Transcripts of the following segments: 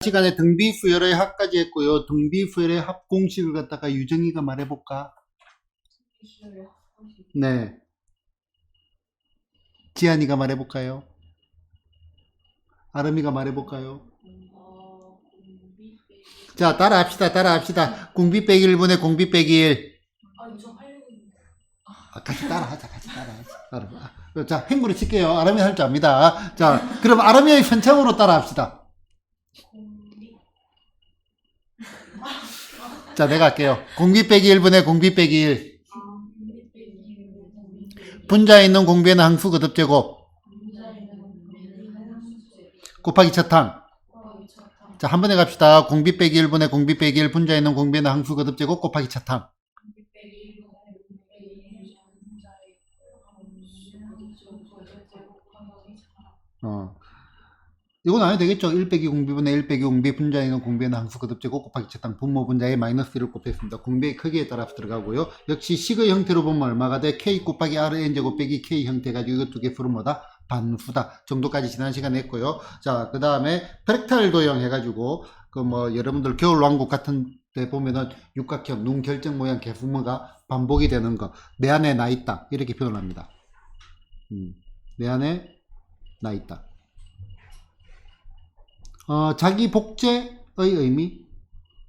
시간에 등비수열의 합까지 했고요. 등비수열의 합 공식을 갖다가 유정이가 말해볼까? 네. 지안이가 말해볼까요? 아름이가 말해볼까요? 자, 따라합시다. 공비 빼기 1분의 공비 빼기 1. 같이 따라하자. 자, 행구를 칠게요. 아름이 할 줄 압니다. 자, 그럼 아름이의 편창으로 따라합시다. 자, 내가 할게요. 공비 빼기 1분의 공비 빼기 1. 분자에 있는 공비에는 항수 거듭제곱 곱하기 첫항. 자, 한 번에 갑시다. 공비 빼기 1분의 공비 빼기 1. 분자에 있는 공비에는 항수 거듭제곱 곱하기 첫항. 이건 안 해도 되겠죠. 1 빼기 공비분의 1 빼기 공비. 분자에 있는 공비에는 항수 거듭제곱 곱하기 첫항. 분모 분자에 마이너스 1을 곱했습니다. 공비의 크기에 따라서 들어가고요. 역시 식의 형태로 보면 얼마가 돼? K 곱하기 Rn제곱 빼기 K 형태 가지고 이거 두 개 풀은 뭐다? 반수다 정도까지 지난 시간에 했고요. 자, 그 다음에 프랙탈 도형 해가지고 그 뭐 여러분들 겨울 왕국 같은 데 보면은 육각형 눈 결정 모양 개수모가 반복이 되는 거. 내 안에 나 있다 이렇게 표현합니다. 내 안에 나 있다. 자기 복제의 의미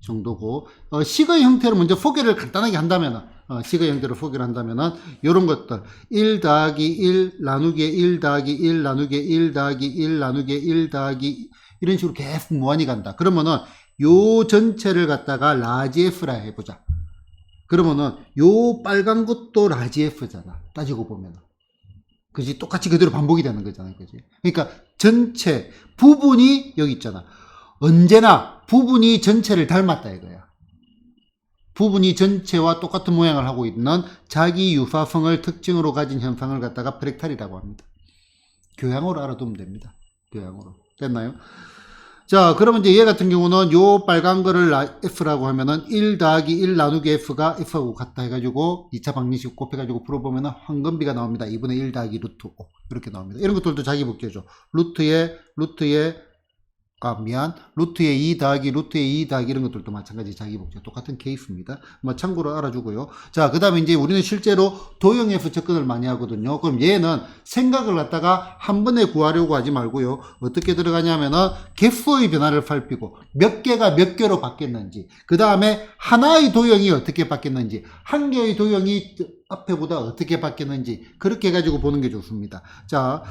정도고, 식의 형태로 먼저 소개를 간단하게 한다면은, 식의 형태로 소개를 한다면은, 요런 것들, 1 더하기 1 나누기 1 더하기 1 나누기 1 더하기 1 나누기 1 더하기 이런 식으로 계속 무한히 간다. 그러면은, 요 전체를 갖다가 라지 F라 해보자. 그러면은, 요 빨간 것도 라지 F잖아. 따지고 보면은. 그지? 똑같이 그대로 반복이 되는 거잖아요. 그지? 그러니까 전체 부분이 여기 있잖아. 언제나 부분이 전체를 닮았다 이거야. 부분이 전체와 똑같은 모양을 하고 있는 자기 유사성을 특징으로 가진 현상을 갖다가 프랙탈이라고 합니다. 교양으로 알아두면 됩니다. 교양으로. 됐나요? 자, 그러면 이제 얘 같은 경우는 요 빨간 거를 F라고 하면은 1 더하기 1 나누기 F가 F하고 같다 해가지고 2차 방정식 곱해가지고 풀어보면은 황금비가 나옵니다. 2분의 1 더하기 루트 5. 이렇게 나옵니다. 이런 것들도 자기 복제죠. 루트에 2 더하기 루트에 2 더하기 이런 것들도 마찬가지 자기 복제. 똑같은 케이스입니다. 뭐 참고로 알아주고요. 자, 그 다음에 이제 우리는 실제로 도형에서 접근을 많이 하거든요. 그럼 얘는 생각을 갖다가 한 번에 구하려고 하지 말고요. 어떻게 들어가냐면은 개수의 변화를 살피고 몇 개가 몇 개로 바뀌었는지, 그 다음에 하나의 도형이 어떻게 바뀌었는지, 한 개의 도형이 앞에보다 어떻게 바뀌었는지, 그렇게 해가지고 보는 게 좋습니다. 자,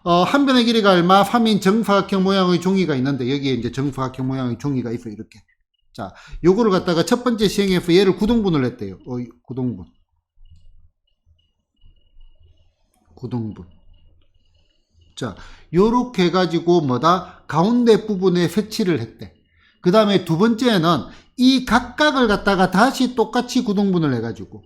한 변의 길이가 얼마? 3인 정사각형 모양의 종이가 있는데, 여기에 이제 정사각형 모양의 종이가 있어, 이렇게. 자, 요거를 갖다가 첫 번째 시행해서 얘를 구동분을 했대요. 구동분. 자, 요렇게 해가지고 뭐다? 가운데 부분에 색칠을 했대. 그 다음에 두 번째는 이 각각을 갖다가 다시 똑같이 구동분을 해가지고,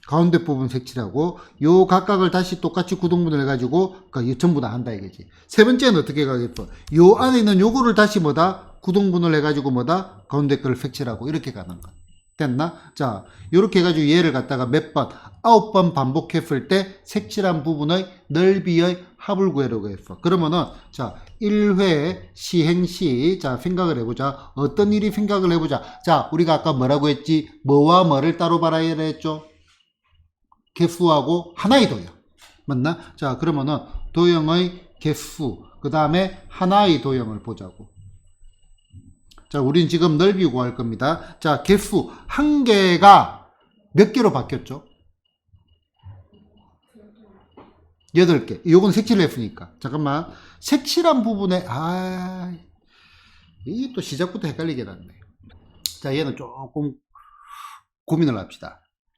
가운데 부분 색칠하고 요 각각을 다시 똑같이 구동분을 해가지고 그러니까 전부 다 한다 이거지. 세 번째는 어떻게 가겠어? 요 안에 있는 요거를 다시 뭐다? 구동분을 해가지고 뭐다? 가운데 거를 색칠하고 이렇게 가는 거. 됐나? 자, 요렇게 해가지고 얘를 갖다가 몇 번? 9번 반복했을 때 색칠한 부분의 넓이의 합을 구하려고 했어. 그러면은 자, 1회 시행시 자 생각을 해보자. 어떤 일이 생각을 해보자. 자, 우리가 아까 뭐라고 했지? 뭐와 뭐를 따로 봐야 했죠? 개수하고 하나의 도형. 맞나? 자, 그러면은 도형의 개수, 그 다음에 하나의 도형을 보자고. 자, 우린 지금 넓이 구할 겁니다. 자, 개수 한 개가 몇 개로 바뀌었죠? 8개. 요건 색칠을 했으니까. 잠깐만. 색칠한 부분에 이게 또 시작부터 헷갈리게 났네. 자, 얘는 조금 고민을 합시다.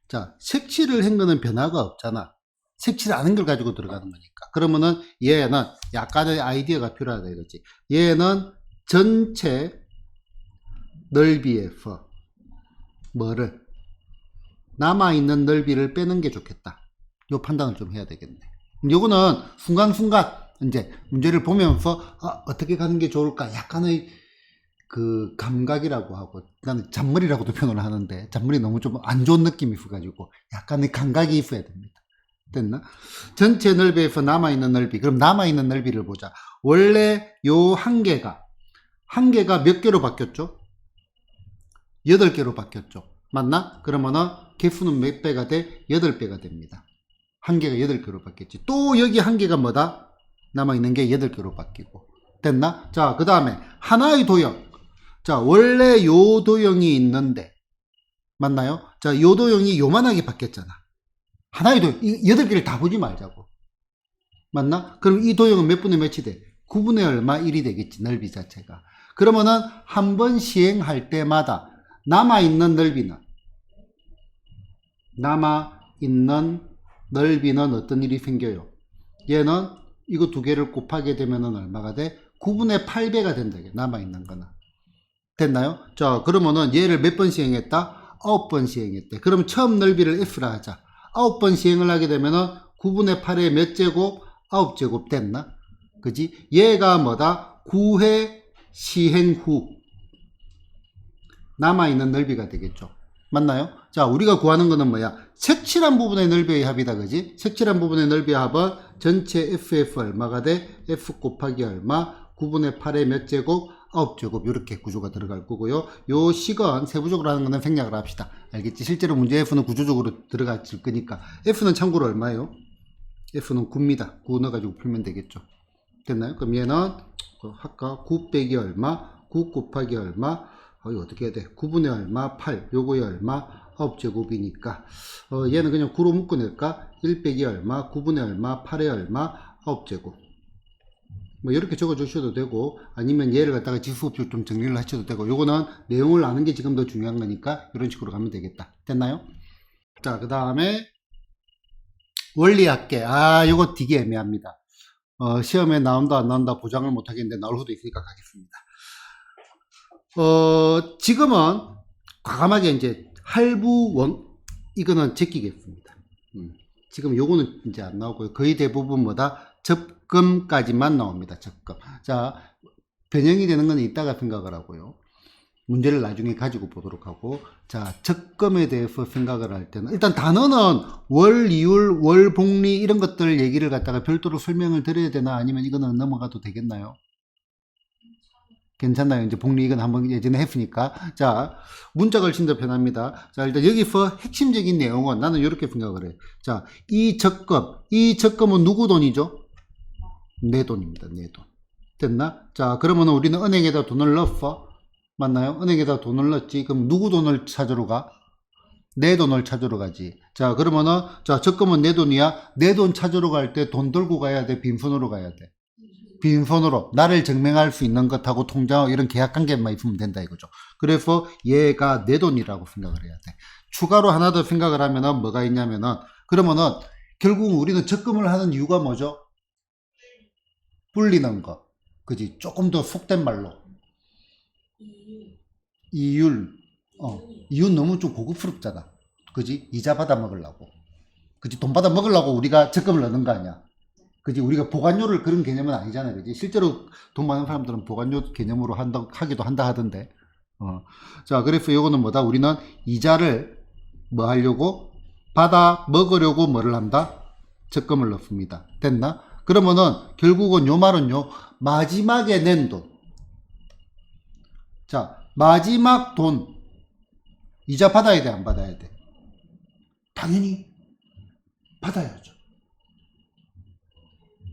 자, 색칠을 한 거는 변화가 없잖아. 색칠 안 한 걸 가지고 들어가는 거니까. 그러면은 얘는 약간의 아이디어가 필요하다 이거지. 얘는 전체 넓이에서 뭐를 남아있는 넓이를 빼는 게 좋겠다. 요 판단을 좀 해야 되겠네. 요거는 순간순간 이제 문제를 보면서 어떻게 가는 게 좋을까 약간의 그 감각이라고 하고, 나는 잔머리라고도 표현을 하는데 잔머리 너무 좀 안 좋은 느낌이 있어가지고 약간의 감각이 있어야 됩니다. 됐나? 전체 넓이에서 남아있는 넓이. 그럼 남아있는 넓이를 보자. 원래 요 한 개가 한 개가 몇 개로 바뀌었죠? 8개로 바뀌었죠. 맞나? 그러면은 개수는 몇 배가 돼? 8배가 됩니다. 한 개가 8개로 바뀌었지. 또 여기 한 개가 뭐다? 남아있는 게 8개로 바뀌고. 됐나? 자, 그 다음에 하나의 도형. 자, 원래 요 도형이 있는데 맞나요? 자, 요 도형이 요만하게 바뀌었잖아. 하나의 도형. 8개를 다 보지 말자고. 맞나? 그럼 이 도형은 몇 분의 몇이 돼? 9분의 얼마 1이 되겠지. 넓이 자체가. 그러면은 한 번 시행할 때마다 남아있는 넓이는 어떤 일이 생겨요? 얘는 이거 두 개를 곱하게 되면은 얼마가 돼? 9분의 8배가 된다. 남아있는 거는. 됐나요? 자, 그러면은 얘를 몇 번 시행했다? 9번 시행했대. 그럼 처음 넓이를 F라 하자. 9번 시행을 하게 되면은 9분의 8의 몇 제곱? 9제곱 됐나? 그지? 얘가 뭐다? 9회 시행 후 남아있는 넓이가 되겠죠. 맞나요? 자, 우리가 구하는 거는 뭐야? 색칠한 부분의 넓이의 합이다. 그지? 색칠한 부분의 넓이의 합은 전체 FF 얼마가 돼? F 곱하기 얼마? 9분의 8의 몇 제곱? 9제곱. 이렇게 구조가 들어갈 거고요. 요 식은 세부적으로 하는 거는 생략을 합시다. 알겠지? 실제로 문제 F는 구조적으로 들어갈 거니까. F는 참고로 얼마예요? F는 9입니다. 9 넣어가지고 풀면 되겠죠. 됐나요? 그럼 얘는 아까 9 빼기 얼마? 9 곱하기 얼마? 이거 어떻게 해야 돼? 9분의 얼마? 8. 요거에 얼마? 9제곱이니까. 얘는 그냥 9로 묶어낼까? 1 빼기 얼마? 9분의 얼마? 8의 얼마? 9제곱. 뭐, 이렇게 적어 주셔도 되고, 아니면 얘를 갖다가 지수법칙 좀 정리를 하셔도 되고, 요거는 내용을 아는 게 지금 더 중요한 거니까, 이런 식으로 가면 되겠다. 됐나요? 자, 그 다음에, 원리학계. 요거 되게 애매합니다. 시험에 나온다, 안 나온다 보장을 못 하겠는데, 나올 수도 있으니까 가겠습니다. 지금은 과감하게 이제 할부원 이거는 제끼겠습니다. 지금 요거는 이제 안 나오고요. 거의 대부분 뭐다? 접근까지만 나옵니다. 접근. 자, 변형이 되는 건 이따가 생각을 하고요. 문제를 나중에 가지고 보도록 하고. 자, 적금에 대해서 생각을 할 때는 일단 단어는 월, 이율, 월, 복리 이런 것들 얘기를 갖다가 별도로 설명을 드려야 되나 아니면 이거는 넘어가도 되겠나요? 괜찮나요? 이제 복리 이건 한번 예전에 했으니까. 자, 문자 걸친 더 편합니다. 자, 일단 여기서 핵심적인 내용은 나는 이렇게 생각을 해. 자, 이 적금은 누구 돈이죠? 내 돈입니다. 내 돈. 됐나? 자, 그러면 우리는 은행에다 돈을 넣었어. 맞나요? 은행에다 돈을 넣었지. 그럼 누구 돈을 찾으러 가? 내 돈을 찾으러 가지. 자, 그러면은, 자, 적금은 내 돈이야. 내 돈 찾으러 갈 때 돈 들고 가야 돼? 빈손으로 가야 돼? 빈손으로. 나를 증명할 수 있는 것하고 통장하고 이런 계약 관계만 있으면 된다 이거죠. 그래서 얘가 내 돈이라고 생각을 해야 돼. 추가로 하나 더 생각을 하면은 뭐가 있냐면은, 그러면은, 결국 우리는 적금을 하는 이유가 뭐죠? 불리는 거. 그지? 조금 더 속된 말로. 이율. 이율 너무 좀 고급스럽잖아. 그지? 이자 받아 먹으려고. 그지? 돈 받아 먹으려고 우리가 적금을 넣는 거 아니야. 그지? 우리가 보관료를 그런 개념은 아니잖아요. 그지? 실제로 돈 많은 사람들은 보관료 개념으로 하기도 한다 하던데. 자, 그래서 이거는 뭐다? 우리는 이자를 뭐 하려고? 받아 먹으려고 뭐를 한다? 적금을 넣습니다. 됐나? 그러면은 결국은 요 말은요. 마지막에 낸 돈. 자, 마지막 돈. 이자 받아야 돼, 안 받아야 돼? 당연히 받아야죠.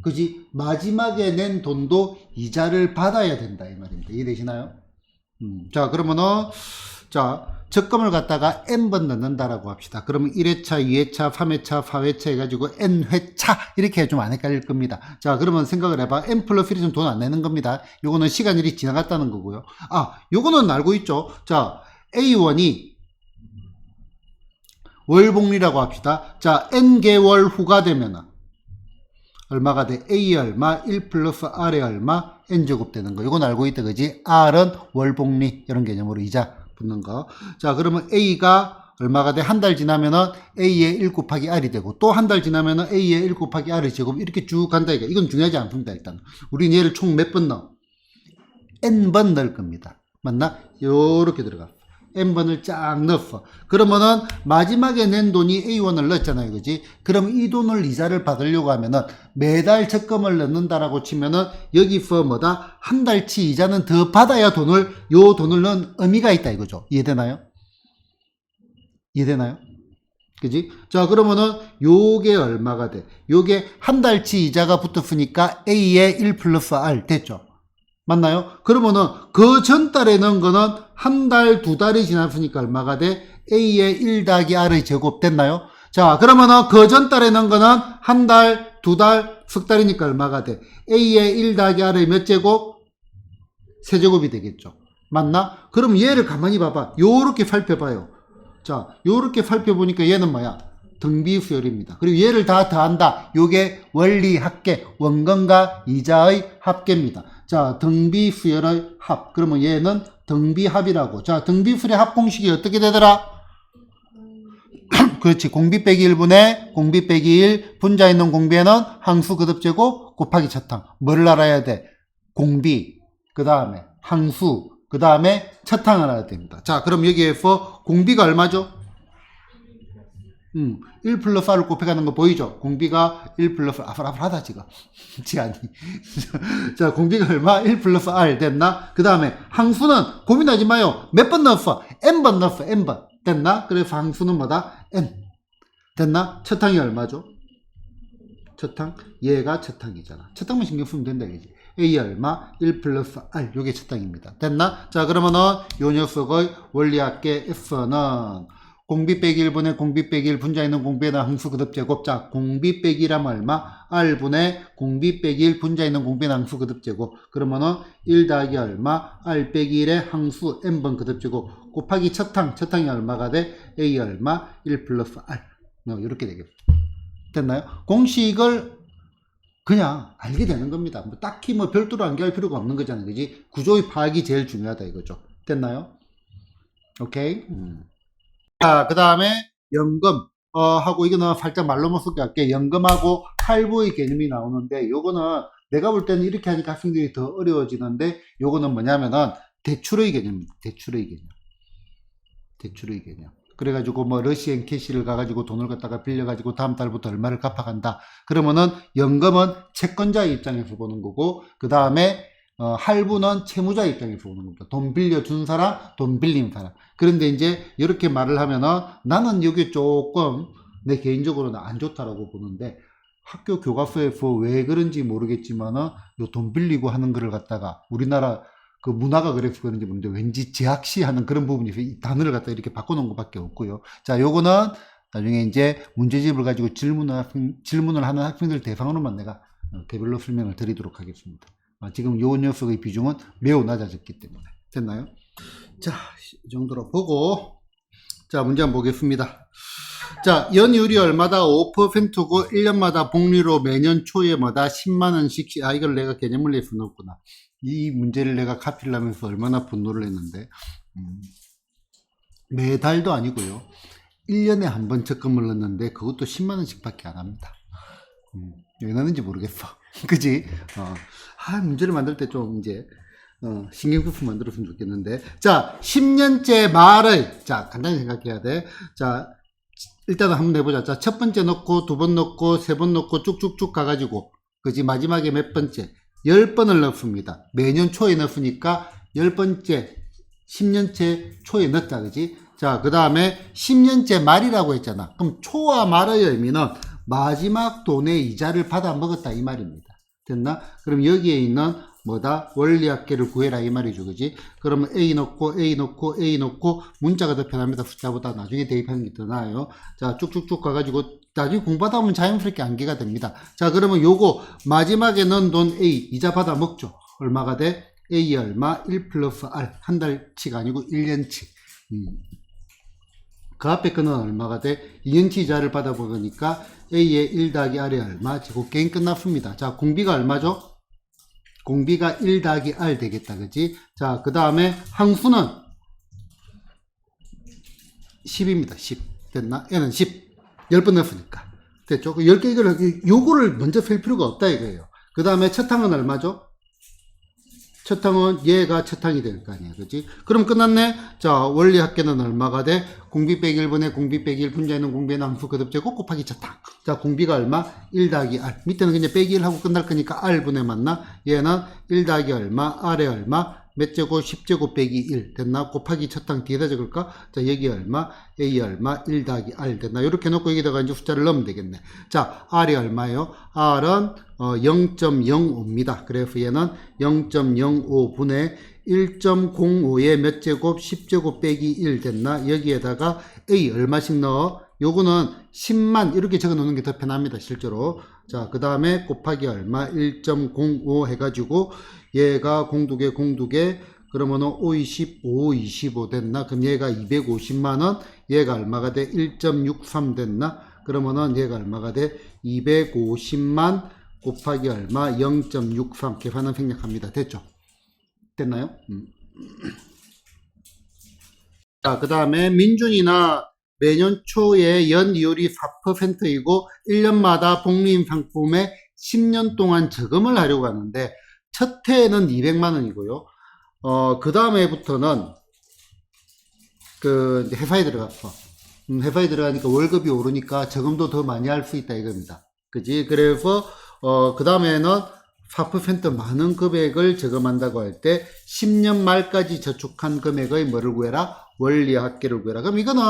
그지? 마지막에 낸 돈도 이자를 받아야 된다 이 말입니다. 이해되시나요? 자, 그러면은 자, 적금을 갖다가 n번 넣는다라고 합시다. 그러면 1회차, 2회차, 3회차, 4회차 해가지고 n회차 이렇게 해주면 안 헷갈릴 겁니다. 자, 그러면 생각을 해봐. n 플러스 1은 돈 안 내는 겁니다. 요거는 시간이 지나갔다는 거고요. 요거는 알고 있죠. 자, A1이 월복리라고 합시다. 자, n개월 후가 되면은 얼마가 돼? A 얼마? 1 플러스 R의 얼마? N제곱 되는 거. 이건 알고 있다, 그지? R은 월복리. 이런 개념으로 이자 붙는 거. 자, 그러면 A가 얼마가 돼? 한 달 지나면은 A의 1 곱하기 R이 되고, 또 한 달 지나면은 A의 1 곱하기 R의 제곱. 이렇게 쭉 간다, 이거. 이건 중요하지 않습니다, 일단. 우리는 얘를 총 몇 번 넣어? N번 넣을 겁니다. 맞나? 요렇게 들어가. n번을 쫙 넣어. 그러면은 마지막에 낸 돈이 A1을 넣었잖아요. 그지? 그럼 이 돈을 이자를 받으려고 하면은 매달 적금을 넣는다라고 치면은 여기서 뭐다? 한 달치 이자는 더 받아야 요 돈을 넣은 의미가 있다 이거죠. 이해되나요? 이해되나요? 그지? 자, 그러면은 요게 얼마가 돼? 요게 한 달치 이자가 붙었으니까 A의 1 플러스 R 됐죠? 맞나요? 그러면은 그 전달에 넣은 거는 한 달, 두 달이 지났으니까 얼마가 돼? A의 1 더하기 R의 제곱 됐나요? 자, 그러면은 그 전달에 넣은 거는 한 달, 두 달, 석 달이니까 얼마가 돼? A의 1 더하기 R의 몇 제곱? 세제곱이 되겠죠. 맞나? 그럼 얘를 가만히 봐봐. 요렇게 살펴봐요. 자, 요렇게 살펴보니까 얘는 뭐야? 등비수열입니다. 그리고 얘를 다 더한다. 요게 원리 합계, 원금과 이자의 합계입니다. 자, 등비수열의 합. 그러면 얘는 등비합이라고. 자, 등비수열의 합 공식이 어떻게 되더라? 그렇지. 공비 빼기 1분의 공비 빼기 1. 분자 있는 공비에는 항수 거듭제곱 곱하기 첫항. 뭐를 알아야 돼? 공비, 그 다음에 항수, 그 다음에 첫항을 알아야 됩니다. 자, 그럼 여기에서 공비가 얼마죠? 1 플러스 R을 곱해가는 거 보이죠? 공비가 1 플러스 아슬아슬하다 지금. 지안이. 자, 공비가 얼마? 1 플러스 R 됐나? 그 다음에 항수는 고민하지 마요. 몇 번 넣었어? N번 넣었어. N번. 됐나? 그래서 항수는 뭐다? N. 됐나? 첫항이 얼마죠? 첫항? 얘가 첫항이잖아. 첫항만 신경 쓰면 된다 이거지. A 얼마? 1 플러스 R. 요게 첫항입니다. 됐나? 자, 그러면은 요 녀석의 원리합계 F는 공비 빼기 1분의 공비 빼기 1 분자 있는 공비에는 항수 거듭제곱. 자, 공비 빼기 1하면 얼마? R분의 공비 빼기 1 분자 있는 공비에는 항수 거듭제곱. 그러면은 1 더하기 얼마? R 빼기 1의 항수 N번 거듭제곱 곱하기 첫항이 얼마가 돼? A 얼마? 1 플러스 R. 이렇게 되겠죠. 됐나요? 공식을 그냥 알게 되는 겁니다. 뭐 딱히 뭐 별도로 암기할 필요가 없는 거잖아요. 그지? 구조의 파악이 제일 중요하다 이거죠. 됐나요? 오케이. 자, 그 다음에 연금 하고 이거는 살짝 말로 못 쓰게 할게. 연금하고 할부의 개념이 나오는데 요거는 내가 볼 때는 이렇게 하니까 학생들이 더 어려워지는데 요거는 뭐냐면은 대출의 개념입니다. 대출의 개념. 그래가지고 뭐 러시안 캐시를 가가지고 돈을 갖다가 빌려가지고 다음 달부터 얼마를 갚아간다. 그러면은 연금은 채권자의 입장에서 보는 거고 그 다음에 할부는 채무자 입장에서 보는 겁니다. 돈 빌려준 사람, 돈 빌린 사람. 그런데 이제 이렇게 말을 하면은 나는 여기 조금 내 개인적으로는 안 좋다라고 보는데 학교 교과서에서 왜 그런지 모르겠지만은 요 돈 빌리고 하는 거를 갖다가 우리나라 그 문화가 그래서 그런지 모르는데 왠지 제학시하는 그런 부분이 있어요. 이 단어를 갖다 이렇게 바꿔놓은 것밖에 없고요. 자, 요거는 나중에 이제 문제집을 가지고 질문을 하는 학생들 대상으로만 내가 개별로 설명을 드리도록 하겠습니다. 지금 요 녀석의 비중은 매우 낮아졌기 때문에. 됐나요? 자, 이 정도로 보고 자, 문제 한번 보겠습니다. 자, 연이율이 얼마다? 5%고 1년마다 복리로 매년 초에마다 10만원씩 이걸 내가 개념을 내서 넣었구나. 이 문제를 내가 카피를 하면서 얼마나 분노를 했는데 매달도 아니고요. 1년에 한 번 적금을 넣는데 그것도 10만원씩 밖에 안 합니다. 왜 넣는지 모르겠어. 그지? 문제를 만들 때 좀 이제 신경 써서 만들었으면 좋겠는데. 자, 10년째 말의, 자, 간단히 생각해야 돼. 자, 일단은 한번 해보자. 자, 첫 번째 넣고, 두 번 넣고, 세 번 넣고, 쭉쭉쭉 가가지고, 그지? 마지막에 몇 번째? 10번을 넣습니다. 매년 초에 넣으니까 10번째, 10년째 초에 넣었다. 그지? 자, 그 다음에 10년째 말이라고 했잖아. 그럼 초와 말의 의미는 마지막 돈의 이자를 받아 먹었다. 이 말입니다. 됐나? 그럼 여기에 있는 뭐다? 원리합계를 구해라. 이 말이죠. 그지? 그러면 A 넣고, A 넣고, A 넣고, 문자가 더 편합니다. 숫자보다 나중에 대입하는 게 더 나아요. 자, 쭉쭉쭉 가가지고, 나중에 공부하다 보면 자연스럽게 암기가 됩니다. 자, 그러면 요거, 마지막에 넣은 돈 A, 이자 받아 먹죠. 얼마가 돼? A 얼마? 1 플러스 R. 한 달치가 아니고 1년치. 그 앞에 거는 얼마가 돼? 2년치 이자를 받아 먹으니까 A의 1 더하기 R이 얼마? 지금 게임 끝났습니다. 자, 공비가 얼마죠? 공비가 1 더하기 R 되겠다. 그지? 자, 그 다음에 항수는 10입니다. 10. 됐나? 얘는 10. 10번 넣었으니까. 됐죠? 10개 요거를 먼저 셀 필요가 없다 이거예요. 그 다음에 첫 항은 얼마죠? 첫 항은 얘가 첫 항이 될 거 아니야. 그지? 그럼 끝났네? 자, 원리 합계는 얼마가 돼? 공비 빼기 1분의 공비 빼기 1 분자에 있는 공비의 남수 거듭제곱 곱하기 첫 항. 자, 공비가 얼마? 1 더하기 R. 밑에는 그냥 빼기 1 하고 끝날 거니까 R분의 맞나? 얘는 1 더하기 얼마? R에 얼마? 몇 제곱? 10제곱 빼기 1 됐나? 곱하기 첫 항 뒤에다 적을까? 자, 여기 얼마? A 얼마? 1 더하기 R 됐나? 이렇게 놓고 여기다가 이제 숫자를 넣으면 되겠네. 자, R이 얼마예요? R은 0.05입니다. 그래서 얘는 0.05분의 1.05에 몇 제곱? 10제곱 빼기 1 됐나? 여기에다가 A 얼마씩 넣어? 요거는 10만 이렇게 적어 놓는 게 더 편합니다. 실제로. 자, 그 다음에 곱하기 얼마? 1.05 해가지고 얘가 공두개 그러면은 520, 525 됐나? 그럼 얘가 250만원, 얘가 얼마가 돼? 1.63 됐나? 그러면은 얘가 얼마가 돼? 250만 곱하기 얼마? 0.63 계산은 생략합니다. 됐죠? 됐나요? 자, 그 다음에 민준이나 매년 초에 연이율이 4%이고 1년마다 복리임상품에 10년 동안 저금을 하려고 하는데 첫 해에는 200만원이고요. 그 다음 해부터는 회사에 들어갔어. 회사에 들어가니까 월급이 오르니까 저금도 더 많이 할 수 있다 이겁니다. 그지? 그래서 그 다음에는 4% 많은 금액을 저금한다고 할 때 10년 말까지 저축한 금액의 뭐를 구해라? 원리 합계를 구해라. 그럼 이거는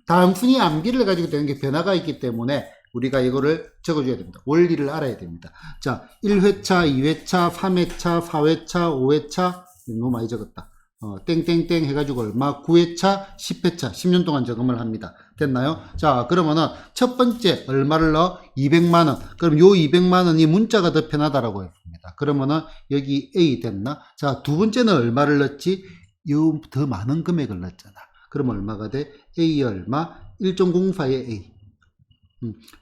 단순히 암기를 가지고 되는 게 변화가 있기 때문에 우리가 이거를 적어줘야 됩니다. 원리를 알아야 됩니다. 자, 1회차, 2회차, 3회차, 4회차, 5회차 너무 많이 적었다. 땡땡땡 해가지고 얼마? 9회차, 10회차, 10년 동안 저금을 합니다. 됐나요? 자, 그러면은 첫 번째 얼마를 넣어? 200만원. 그럼 요 200만원이 문자가 더 편하다라고 했습니다. 그러면은 여기 A 됐나? 자, 두 번째는 얼마를 넣었지? 요 더 많은 금액을 넣었잖아. 그럼 얼마가 돼? A 얼마? 1.04에 A.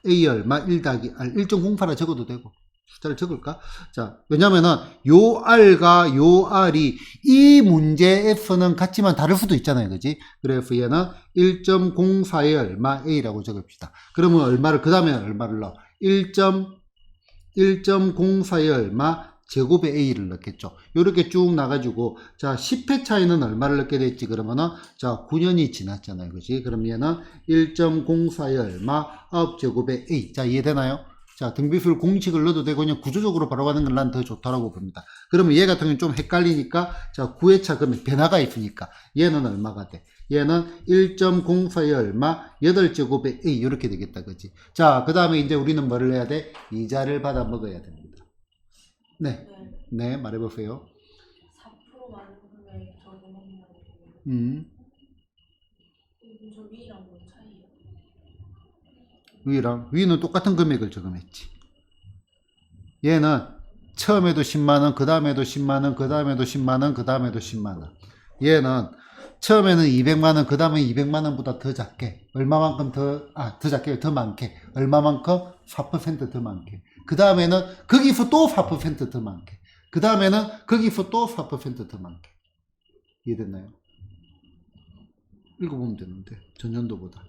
A 얼마? 1 더하기 R. 1.08라 적어도 되고. 숫자를 적을까? 자, 왜냐면은 요 R과 요 R이 이 문제에서는 같지만 다를 수도 있잖아요. 그지? 그래서 얘는 1.04에 얼마? A라고 적읍시다. 그러면 얼마를, 그 다음에 얼마를 넣어? 1.04에 얼마? 제곱에 A를 넣겠죠. 요렇게 쭉 나가지고, 자, 10회 차이는 얼마를 넣게 됐지? 그러면은, 자, 9년이 지났잖아요. 그지? 그럼 얘는 1.04에 얼마? 9제곱에 A. 자, 이해되나요? 자, 등비술 공식을 넣어도 되고, 그냥 구조적으로 바로 가는 건 난 더 좋다라고 봅니다. 그러면 얘 같은 경우는 좀 헷갈리니까, 자, 9회차 그러면 변화가 있으니까, 얘는 얼마가 돼? 얘는 1.04에 얼마? 8제곱에 A. 이렇게 되겠다. 그지? 자, 그 다음에 이제 우리는 뭐를 해야 돼? 이자를 받아 먹어야 됩니다. 네. 네, 말해보세요. 4% 많은 금액 저금한다고. 저 위랑 뭔 차이예요? 위는 똑같은 금액을 저금했지. 얘는 처음에도 10만원, 그 다음에도 10만원, 그 다음에도 10만원, 그 다음에도 10만원. 얘는 처음에는 200만원, 그 다음에 200만원보다 더 작게. 얼마만큼 더 작게, 더 많게. 얼마만큼? 4% 더 많게. 그 다음에는 거기서 또 4% 더 많게. 그 다음에는 거기서 또 4% 더 많게. 이해됐나요? 읽어보면 되는데 전년도보다.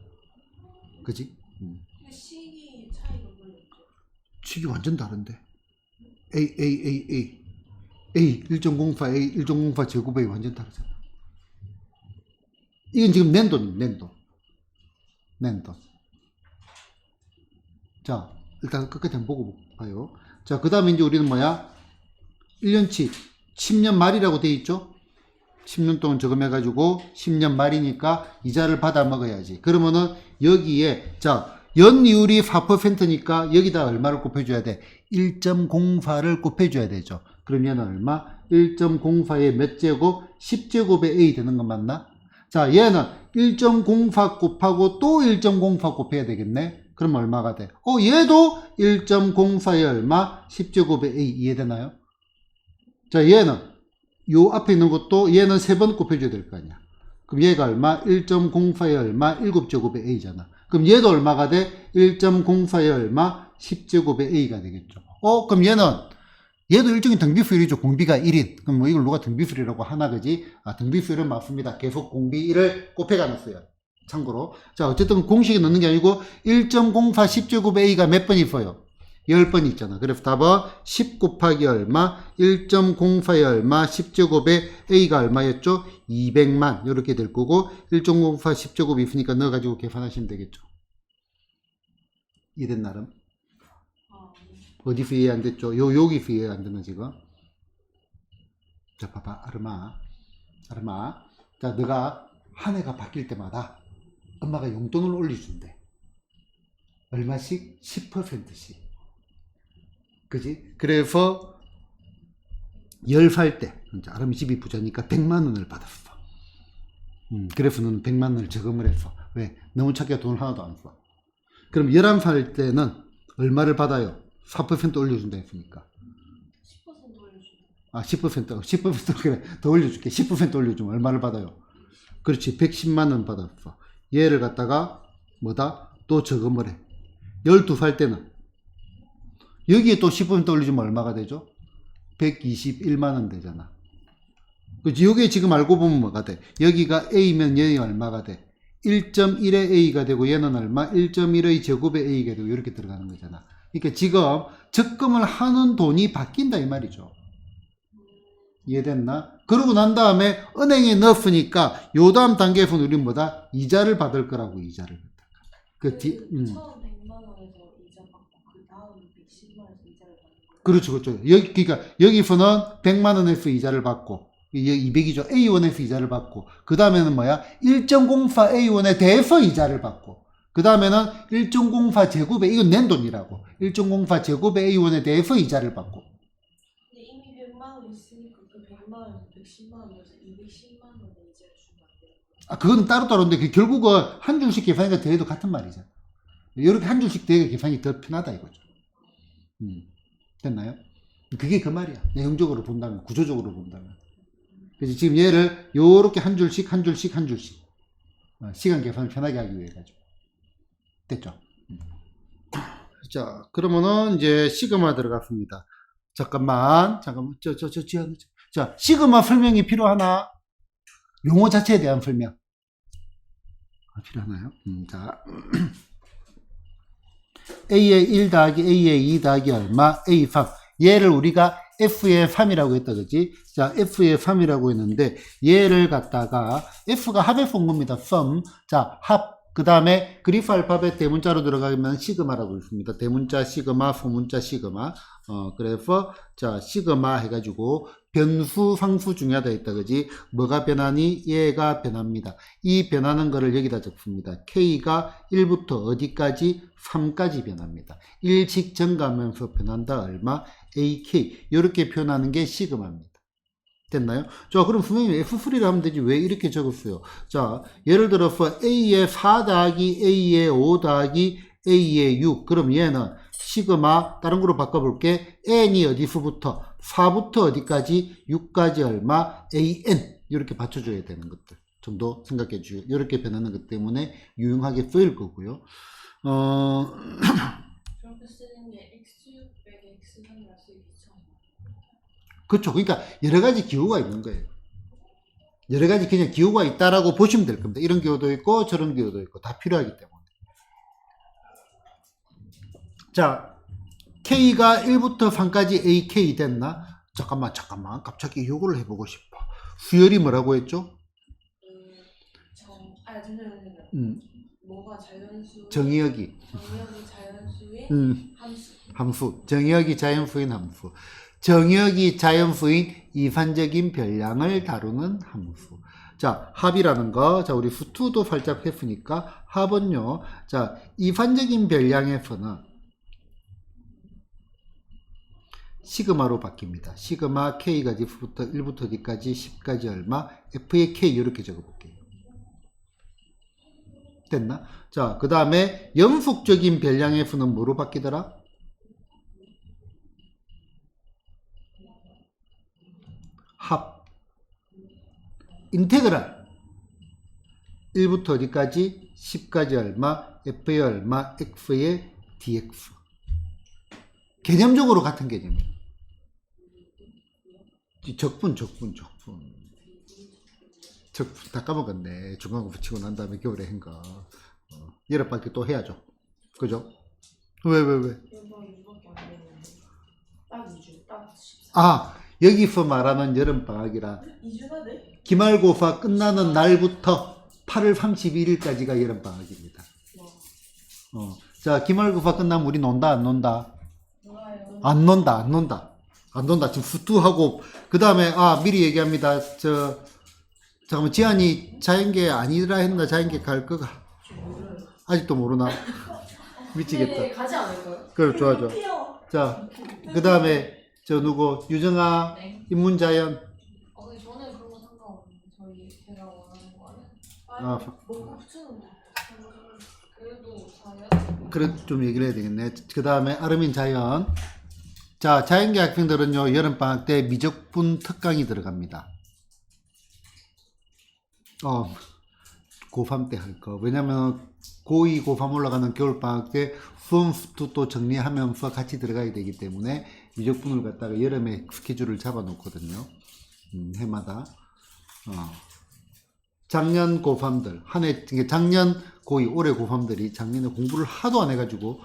그지? 시기 차이가 뭐였죠? 식이 완전 다른데. A 1.04 A 1.04 제곱이 완전 다르잖아. 이건 지금 낸돈. 자, 일단 끝까지 한번 보고 봐요. 자, 그 다음에 이제 우리는 뭐야? 1년치 10년 말이라고 돼 있죠? 10년 동안 저금해가지고 10년 말이니까 이자를 받아 먹어야지. 그러면은 여기에, 자, 연이율이 4%니까 여기다 얼마를 곱해줘야 돼? 1.04를 곱해줘야 되죠. 그럼 얘는 얼마? 1.04에 몇 제곱? 10제곱에 A 되는 거 맞나? 자, 얘는 1.04 곱하고 또 1.04 곱해야 되겠네? 그럼 얼마가 돼? 얘도 1.04에 얼마? 10제곱에 A 이해되나요? 자, 얘는 요 앞에 있는 것도 얘는 3번 곱해줘야 될 거 아니야. 그럼 얘가 얼마? 1.04에 얼마? 7제곱에 A잖아. 그럼 얘도 얼마가 돼? 1.04에 얼마? 10제곱에 A가 되겠죠. 그럼 얘도 일종의 등비수율이죠. 공비가 1인. 그럼 뭐 이걸 누가 등비수율이라고 하나, 그지? 등비수율은 맞습니다. 계속 공비 1을 곱해가는 수요. 참고로. 자, 어쨌든 공식에 넣는 게 아니고 1.04 10제곱에 A가 몇 번 있어요? 10번 있잖아. 그래서 답은 10 곱하기 얼마, 1.04에 얼마, 10제곱에 A가 얼마였죠? 200만 이렇게 될 거고 1.04 10제곱 있으니까 넣어가지고 계산하시면 되겠죠. 이된 나름. 아, 어디서 이해 안 됐죠? 여기서 이해 안 되나 지금? 자 봐봐 아르마. 자 너가 한 해가 바뀔 때마다 엄마가 용돈을 올려준대. 얼마씩? 10%씩. 그지? 그래서 10살 때 아름이 집이 부자니까 100만 원을 받았어. 그래서 너는 100만 원을 저금을 했어. 왜? 너무 착해 돈을 하나도 안 써. 그럼 11살 때는 얼마를 받아요? 4% 올려준다 했으니까. 10% 올려주고. 아, 10% 그래. 더 올려줄게. 10% 올려주면 얼마를 받아요? 그렇지. 110만 원 받았어. 얘를 갖다가 뭐다? 또 저금을 해. 12살 때는 여기에 또 10% 올려주면 얼마가 되죠? 121만 원 되잖아. 그치? 여기에 지금 알고 보면 뭐가 돼? 여기가 A면 얘는 얼마가 돼? 1.1의 A가 되고 얘는 얼마? 1.1의 제곱의 A가 되고 이렇게 들어가는 거잖아. 그러니까 지금 적금을 하는 돈이 바뀐다 이 말이죠. 이해됐나? 그러고 난 다음에 은행에 넣었으니까 요 다음 단계에서는 우리는 뭐다? 이자를 받을 거라고 이자를 받을 거야. 처음 100만 원에서 이자 받고 그 다음 110만 원에서 이자를 받는 거예요. 그렇죠. 그러니까 여기서는 100만 원에서 이자를 받고 200이죠. A1에서 이자를 받고 그 다음에는 뭐야? 1.04 A1에 대해서 이자를 받고 그 다음에는 1.04 제곱에 이건 낸 돈이라고 1.04 제곱에 A1에 대해서 이자를 받고 근데 이미 100만 원 있으니까 그 100만 원에서 110만 원에서 210만 원에 이자를 주면 안 돼요. 아 그거는 따로따로인데 결국은 한 줄씩 계산이가 더해도 같은 말이잖아. 이렇게 한 줄씩 더해도 계산이 더 편하다 이거죠. 됐나요? 그게 그 말이야. 내용적으로 본다면 구조적으로 본다면. 그래서 지금 얘를 요렇게 한 줄씩 시간 계산을 편하게 하기 위해 가지고 됐죠? 자 그러면은 이제 시그마 들어갔습니다. 잠깐만 자 시그마 설명이 필요하나? 용어 자체에 대한 설명 필요하나요? 자 A의 1 더하기 A의 2 더하기 얼마? A3 얘를 우리가 F의 3이라고 했다 그지? 자 F의 3이라고 했는데 얘를 갖다가 F가 합에서 온 겁니다. sum 자 합 그 다음에 그리프 알파벳 대문자로 들어가면 시그마라고 있습니다. 대문자 시그마 소문자 시그마 그래서 자 시그마 해가지고 변수 상수 중요하다 했다 그지? 뭐가 변하니? 얘가 변합니다. 이 변하는 거를 여기다 적습니다. K가 1부터 어디까지? 3까지 변합니다. 일식 증가하면서 변한다 얼마? AK 이렇게 표현하는 게 시그마입니다. 됐나요? 자 그럼 선생님 F3를 하면 되지 왜 이렇게 적었어요? 자 예를 들어서 A의 4 더하기 A의 5 더하기 A의 6 그럼 얘는 시그마 다른 거로 바꿔볼게. N이 어디서부터? 4부터 어디까지? 6까지 얼마? AN 이렇게 받쳐줘야 되는 것들 정도 생각해 주세요. 이렇게 변하는 것 때문에 유용하게 쓰일 거고요. 그렇게 쓰는 게 X 빼기 X3이라 쓰기 귀찮아. 그렇죠. 그러니까 여러 가지 기호가 있는 거예요. 여러 가지 그냥 기호가 있다라고 보시면 될 겁니다. 이런 기호도 있고 저런 기호도 있고 다 필요하기 때문에. 자, K가 1부터 3까지 AK 됐나? 잠깐만 갑자기 요거를 해보고 싶어. 수열이 뭐라고 했죠? 잠시만요. 뭐가 자연수? 정의역이 자연수인 함수. 정의역이 자연수인 함수. 정의역이 자연수인 이산적인 별량을 다루는 함수. 자, 합이라는 거. 자, 우리 수투도 살짝 했으니까 합은요. 자, 이산적인 별량에서는 시그마로 바뀝니다. 시그마 K가 1부터 D까지 10까지 얼마? F의 K 이렇게 적어볼게요. 됐나? 자, 그 다음에 연속적인 별량의 수는 뭐로 바뀌더라? 합. 인테그랄. 1부터 어디까지? 10까지 얼마? F의 얼마? X의 DX. 개념적으로 같은 개념이에요. 적분. 다 까먹었네. 중간고 붙이고 난 다음에 겨울에 한 거. 여러 바퀴 또 해야죠. 그죠? 왜? 딱 2주, 딱 14. 아, 여기서 말하는 여름방학이라 2주나 돼? 기말고사 끝나는 날부터 8월 31일까지가 여름방학입니다. 와. 자, 기말고사 끝나면 우리 논다, 안 논다? 좋아요. 안 논다, 안 논다. 안 논다. 지금 후투하고, 그 다음에, 미리 얘기합니다. 잠깐만, 지안이 자연계 아니라 했나? 자연계 갈 거가? 아직도 모르나? 미치겠다. 네, 가지 않을까요? 그래, 좋아, 좋아. 귀여워. 자, 그 다음에, 누구? 유정아, 네. 인문자연. 근데 저는 그런 거 상관없는데 제가 원하는 거 아니에요? 아, 먹고 붙이는 거. 그래도 자연? 그래, 좀 얘기를 해야 되겠네. 그 다음에, 아르민 자연. 자, 자연계 학생들은요, 여름방학 때 미적분 특강이 들어갑니다. 고3 때 할 거. 왜냐면, 고2, 고3 올라가는 겨울방학 때 수험수도 또 정리하면서 같이 들어가야 되기 때문에 미적분을 갖다가 여름에 스케줄을 잡아 놓거든요. 해마다. 작년 고3들, 작년 고2, 올해 고3들이 작년에 공부를 하도 안 해가지고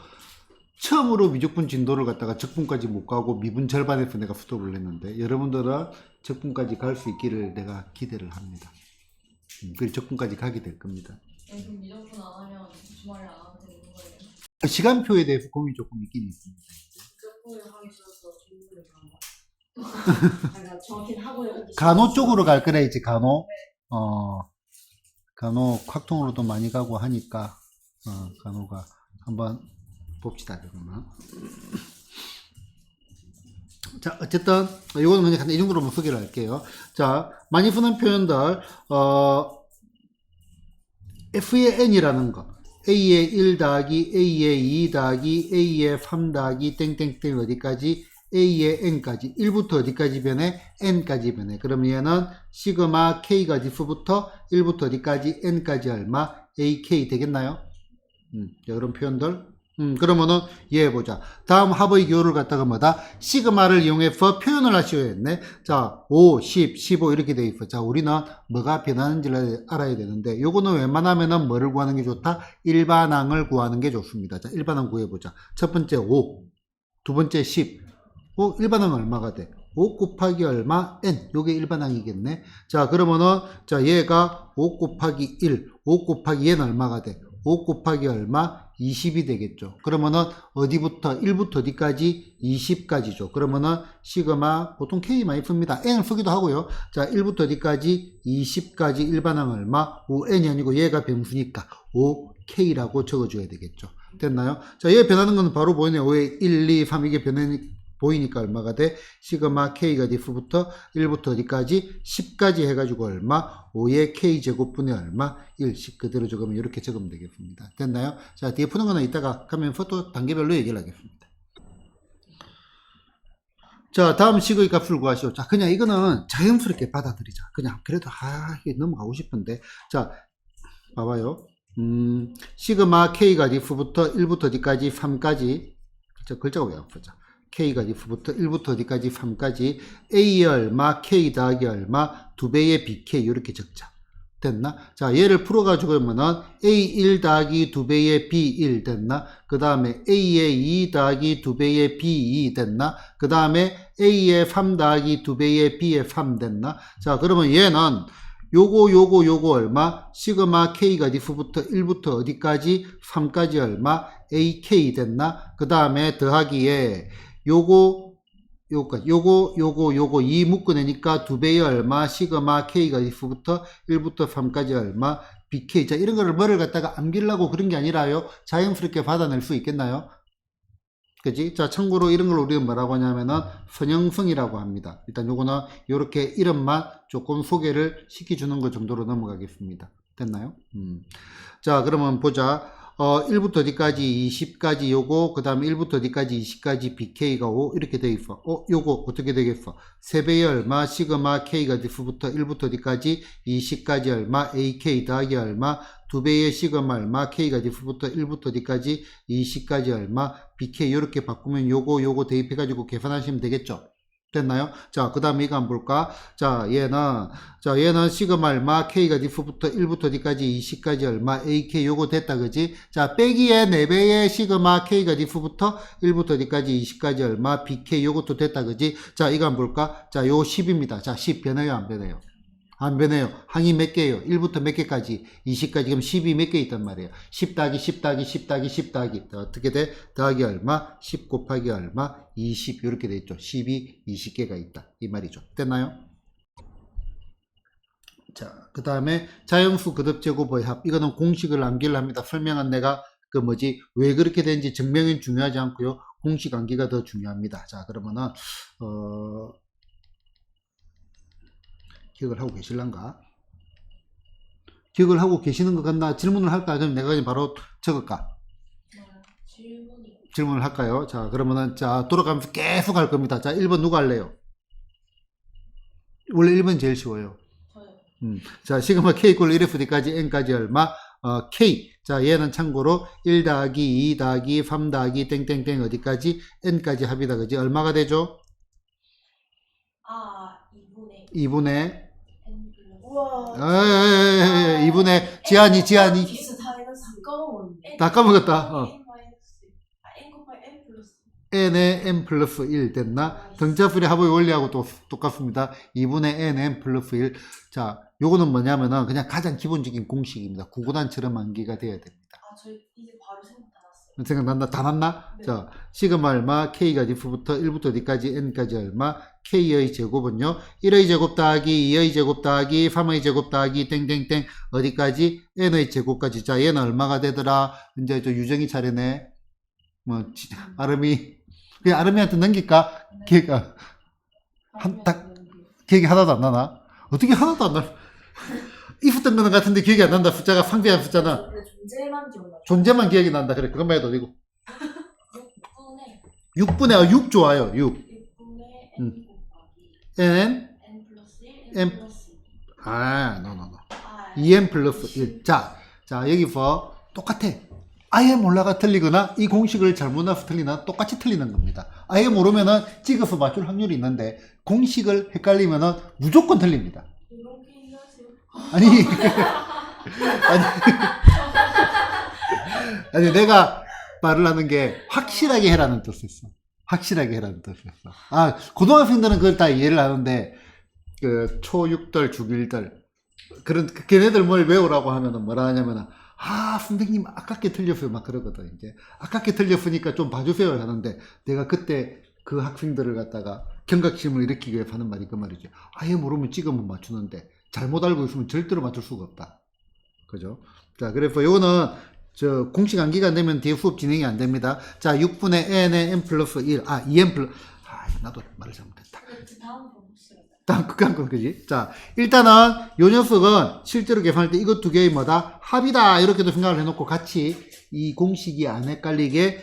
처음으로 미적분 진도를 갖다가 적분까지 못 가고 미분 절반에서 내가 스톱을 했는데 여러분들은 적분까지 갈 수 있기를 내가 기대를 합니다. 그리고 적분까지 가게 될 겁니다. 그럼 미적분 안 하면 주말에 안 하면 되는 거예요? 시간표에 대해서 고민이 조금 있긴 있습니다. 미적분을 하기 싫어서 전문을 간 거. 아니, 정확히는 학원에 오기 간호 쪽으로 갈 거라 했지, 간호. 간호 콱통으로도 많이 가고 하니까, 간호가 한번 봅시다, 그러면. 자, 어쨌든, 이거는 그냥 간단히 이 정도로만 소개를 할게요. 자, 많이 쓰는 표현들, F의 N이라는 거. A의 1 더하기, A의 2 더하기, A의 3 더하기, 땡땡땡 어디까지? A의 N까지. 1부터 어디까지 변해? N까지 변해. 그럼 얘는 시그마 K가 diff부터 1부터 어디까지? N까지 얼마? AK 되겠나요? 이런 표현들. 그러면은 얘 보자. 다음 합의 기호를 갖다가 뭐다? 시그마를 이용해서 표현을 하셔야 했네. 자, 5, 10, 15 이렇게 돼 있어. 자, 우리는 뭐가 변하는지를 알아야 되는데 요거는 웬만하면은 뭐를 구하는 게 좋다? 일반항을 구하는 게 좋습니다. 자, 일반항 구해보자. 첫 번째 5, 두 번째 10. 일반항 얼마가 돼? 5 곱하기 얼마? N. 요게 일반항이겠네. 자, 그러면은, 자, 얘가 5 곱하기 1. 5 곱하기 얘는 얼마가 돼? 5 곱하기 얼마? 20이 되겠죠. 그러면은, 어디부터? 1부터 어디까지? 20까지죠. 그러면은, 시그마, 보통 K 많이 씁니다. N을 쓰기도 하고요. 자, 1부터 어디까지? 20까지 일반항 얼마? 5N이 아니고 얘가 변수니까 5K라고 적어줘야 되겠죠. 됐나요? 자, 얘 변하는 건 바로 보이네요. 5에 1, 2, 3 이게 보이니까 얼마가 돼? 시그마 K가 diff부터 1부터 어디까지? 10까지 해가지고 얼마? 5의 K제곱분의 얼마? 1씩 그대로 적으면 이렇게 적으면 되겠습니다. 됐나요? 자, 뒤에 푸는 거는 이따가 가면서 또 단계별로 얘기를 하겠습니다. 자, 다음 식의 값을 구하시오. 자, 그냥 이거는 자연스럽게 받아들이자. 그냥 그래도 이게 넘어가고 싶은데. 자, 봐봐요. 시그마 K가 diff부터 1부터 어디까지? 3까지. 글자가 왜 안 보자? K가 diff부터 1부터 어디까지? 3까지. A의 얼마? K 더하기 얼마? 2배의 BK 이렇게 적자. 됐나? 자, 얘를 풀어가지고 하면은 A1 더하기 2배의 B1 됐나? 그 다음에 A의 2 더하기 2배의 B2 됐나? 그 다음에 A의 3 더하기 2배의 B의 3 됐나? 자, 그러면 얘는 요거 얼마? 시그마 K가 diff부터 1부터 어디까지? 3까지 얼마? AK 됐나? 그 다음에 더하기에 요거까지 요거 이 묶어내니까 2배의 얼마? 시그마 K가 diff부터 1부터 3까지 얼마? BK. 자, 이런 거를 뭐를 갖다가 암기려고 그런 게 아니라요. 자연스럽게 받아낼 수 있겠나요? 그지? 자, 참고로 이런 걸 우리는 뭐라고 하냐면은 선형성이라고 합니다. 일단 요거는 요렇게 이름만 조금 소개를 시켜주는 것 정도로 넘어가겠습니다. 됐나요? 자, 그러면 보자. 1부터 어디까지 20까지 요거, 그 다음에 1부터 어디까지 20까지 BK가 5 이렇게 돼 있어. 요거 어떻게 되겠어? 3배의 얼마? 시그마 K가 diff부터 1부터 어디까지 20까지 얼마? AK 더하기 얼마? 2배의 시그마 얼마? K가 diff부터 1부터 어디까지 20까지 얼마? BK 이렇게 바꾸면 요거 대입해가지고 계산하시면 되겠죠? 됐나요? 자, 그 다음에 이거 한번 볼까? 얘는 시그마 얼마, K가 diff부터 1부터 D까지 20까지 얼마, AK 요거 됐다, 그지? 자, 빼기에 4배의 시그마 K가 diff부터 1부터 D까지 20까지 얼마, BK 요것도 됐다, 그지? 자, 이거 한번 볼까? 자, 요 10입니다. 자, 10 변해요, 안 변해요? 안 변해요. 항이 몇 개예요? 1부터 몇 개까지? 20까지. 그럼 10이 몇 개 있단 말이에요? 10 더하기 10 더하기 10 더하기 10 더하기. 어떻게 돼? 더하기 얼마? 10 곱하기 얼마? 20. 이렇게 돼 있죠. 10이 20개가 있다. 이 말이죠. 됐나요? 자, 그 다음에 자연수 거듭 제곱의 합. 이거는 공식을 암기를 합니다. 설명한 내가 왜 그렇게 되는지 증명은 중요하지 않고요. 공식 암기가 더 중요합니다. 자, 그러면은, 기억을 하고 계실란가? 기억을 하고 계시는 것 같나? 질문을 할까? 그럼 내가 그냥 바로 적을까? 질문을 할까요? 자, 그러면은, 자, 돌아가면서 계속 할 겁니다. 자, 1번 누가 할래요? 원래 1번 제일 쉬워요. 저요. 자, 시그마 K 꼴 1FD까지 N까지 얼마? K. 자, 얘는 참고로 1 더하기 2 더하기 3 더하기 땡땡땡 어디까지? N까지 합이다. 그지? 얼마가 되죠? 2분의 우와. 2분의 지안이 비슷하게는 상관없는데. 다 까먹었다. N 곱하기 N 플러스. n의 n 플러스 1 됐나? 등차수의 합의 원리하고 또 똑같습니다. 2분의 nn 플러스 1. 자, 요거는 뭐냐면은 그냥 가장 기본적인 공식입니다. 구구단처럼 암기가 돼야 됩니다. 저 이제 바로 생각 다 났어요. 생각난다? 다 났나? 네. 자, 시그마 얼마, k가 diff부터 1부터 d까지 n까지 얼마, k의 제곱은요, 1의 제곱 더하기 2의 제곱 더하기 3의 제곱 더하기 땡땡땡 어디까지? n의 제곱까지. 자, 얘는 얼마가 되더라? 이제 저 유정이 차례네. 그냥 아름이한테 넘길까? 기회가 기억이 하나도 안 나나? 어떻게 하나도 안 나? 있었던 거는 같은데 기억이 안 난다. 숫자가 상대한 숫자나. 존재만 기억나. 존재만 기억이 난다. 그래, 그것만 해도 되고. 6분의 6분의 6 좋아요. 6. 6분의 N 곱하기 n N 플러스 1 N N 플러스 2. no. 2n 플러스 1. 자, 여기서 똑같아. 아예 몰라가 틀리거나 이 공식을 잘못 나서 틀리나 똑같이 틀리는 겁니다. 아예 모르면은 찍어서 맞출 확률이 있는데 공식을 헷갈리면은 무조건 틀립니다. 이렇게 얘기하세요. 아니, 아니 내가 말을 하는 게 확실하게 해라는 뜻이었어. 확실하게 해라는 뜻이었어. 아, 고등학생들은 그걸 다 이해를 하는데 그 초6들, 중1들 그런 걔네들 뭘 외우라고 하면은 뭐라 하냐면은 선생님 아깝게 틀렸어요 막 그러거든. 이제 아깝게 틀렸으니까 좀 봐주세요 하는데 내가 그때 그 학생들을 갖다가 경각심을 일으키기 위해 하는 말이 그 말이죠. 아예 모르면 찍으면 맞추는데 잘못 알고 있으면 절대로 맞출 수가 없다. 그죠? 자, 그래서 요거는 저 공식 암기가 안 되면 뒤에 수업 진행이 안 됩니다. 자, 6분의 n의 n 플러스 1. 2n 플러스 나도 말을 잘못했다. 다음 거 봅시다. 다음 극한 건 그지? 자, 일단은 요 녀석은 실제로 계산할 때 이것 두 개의 뭐다? 합이다. 이렇게도 생각을 해놓고 같이 이 공식이 안 헷갈리게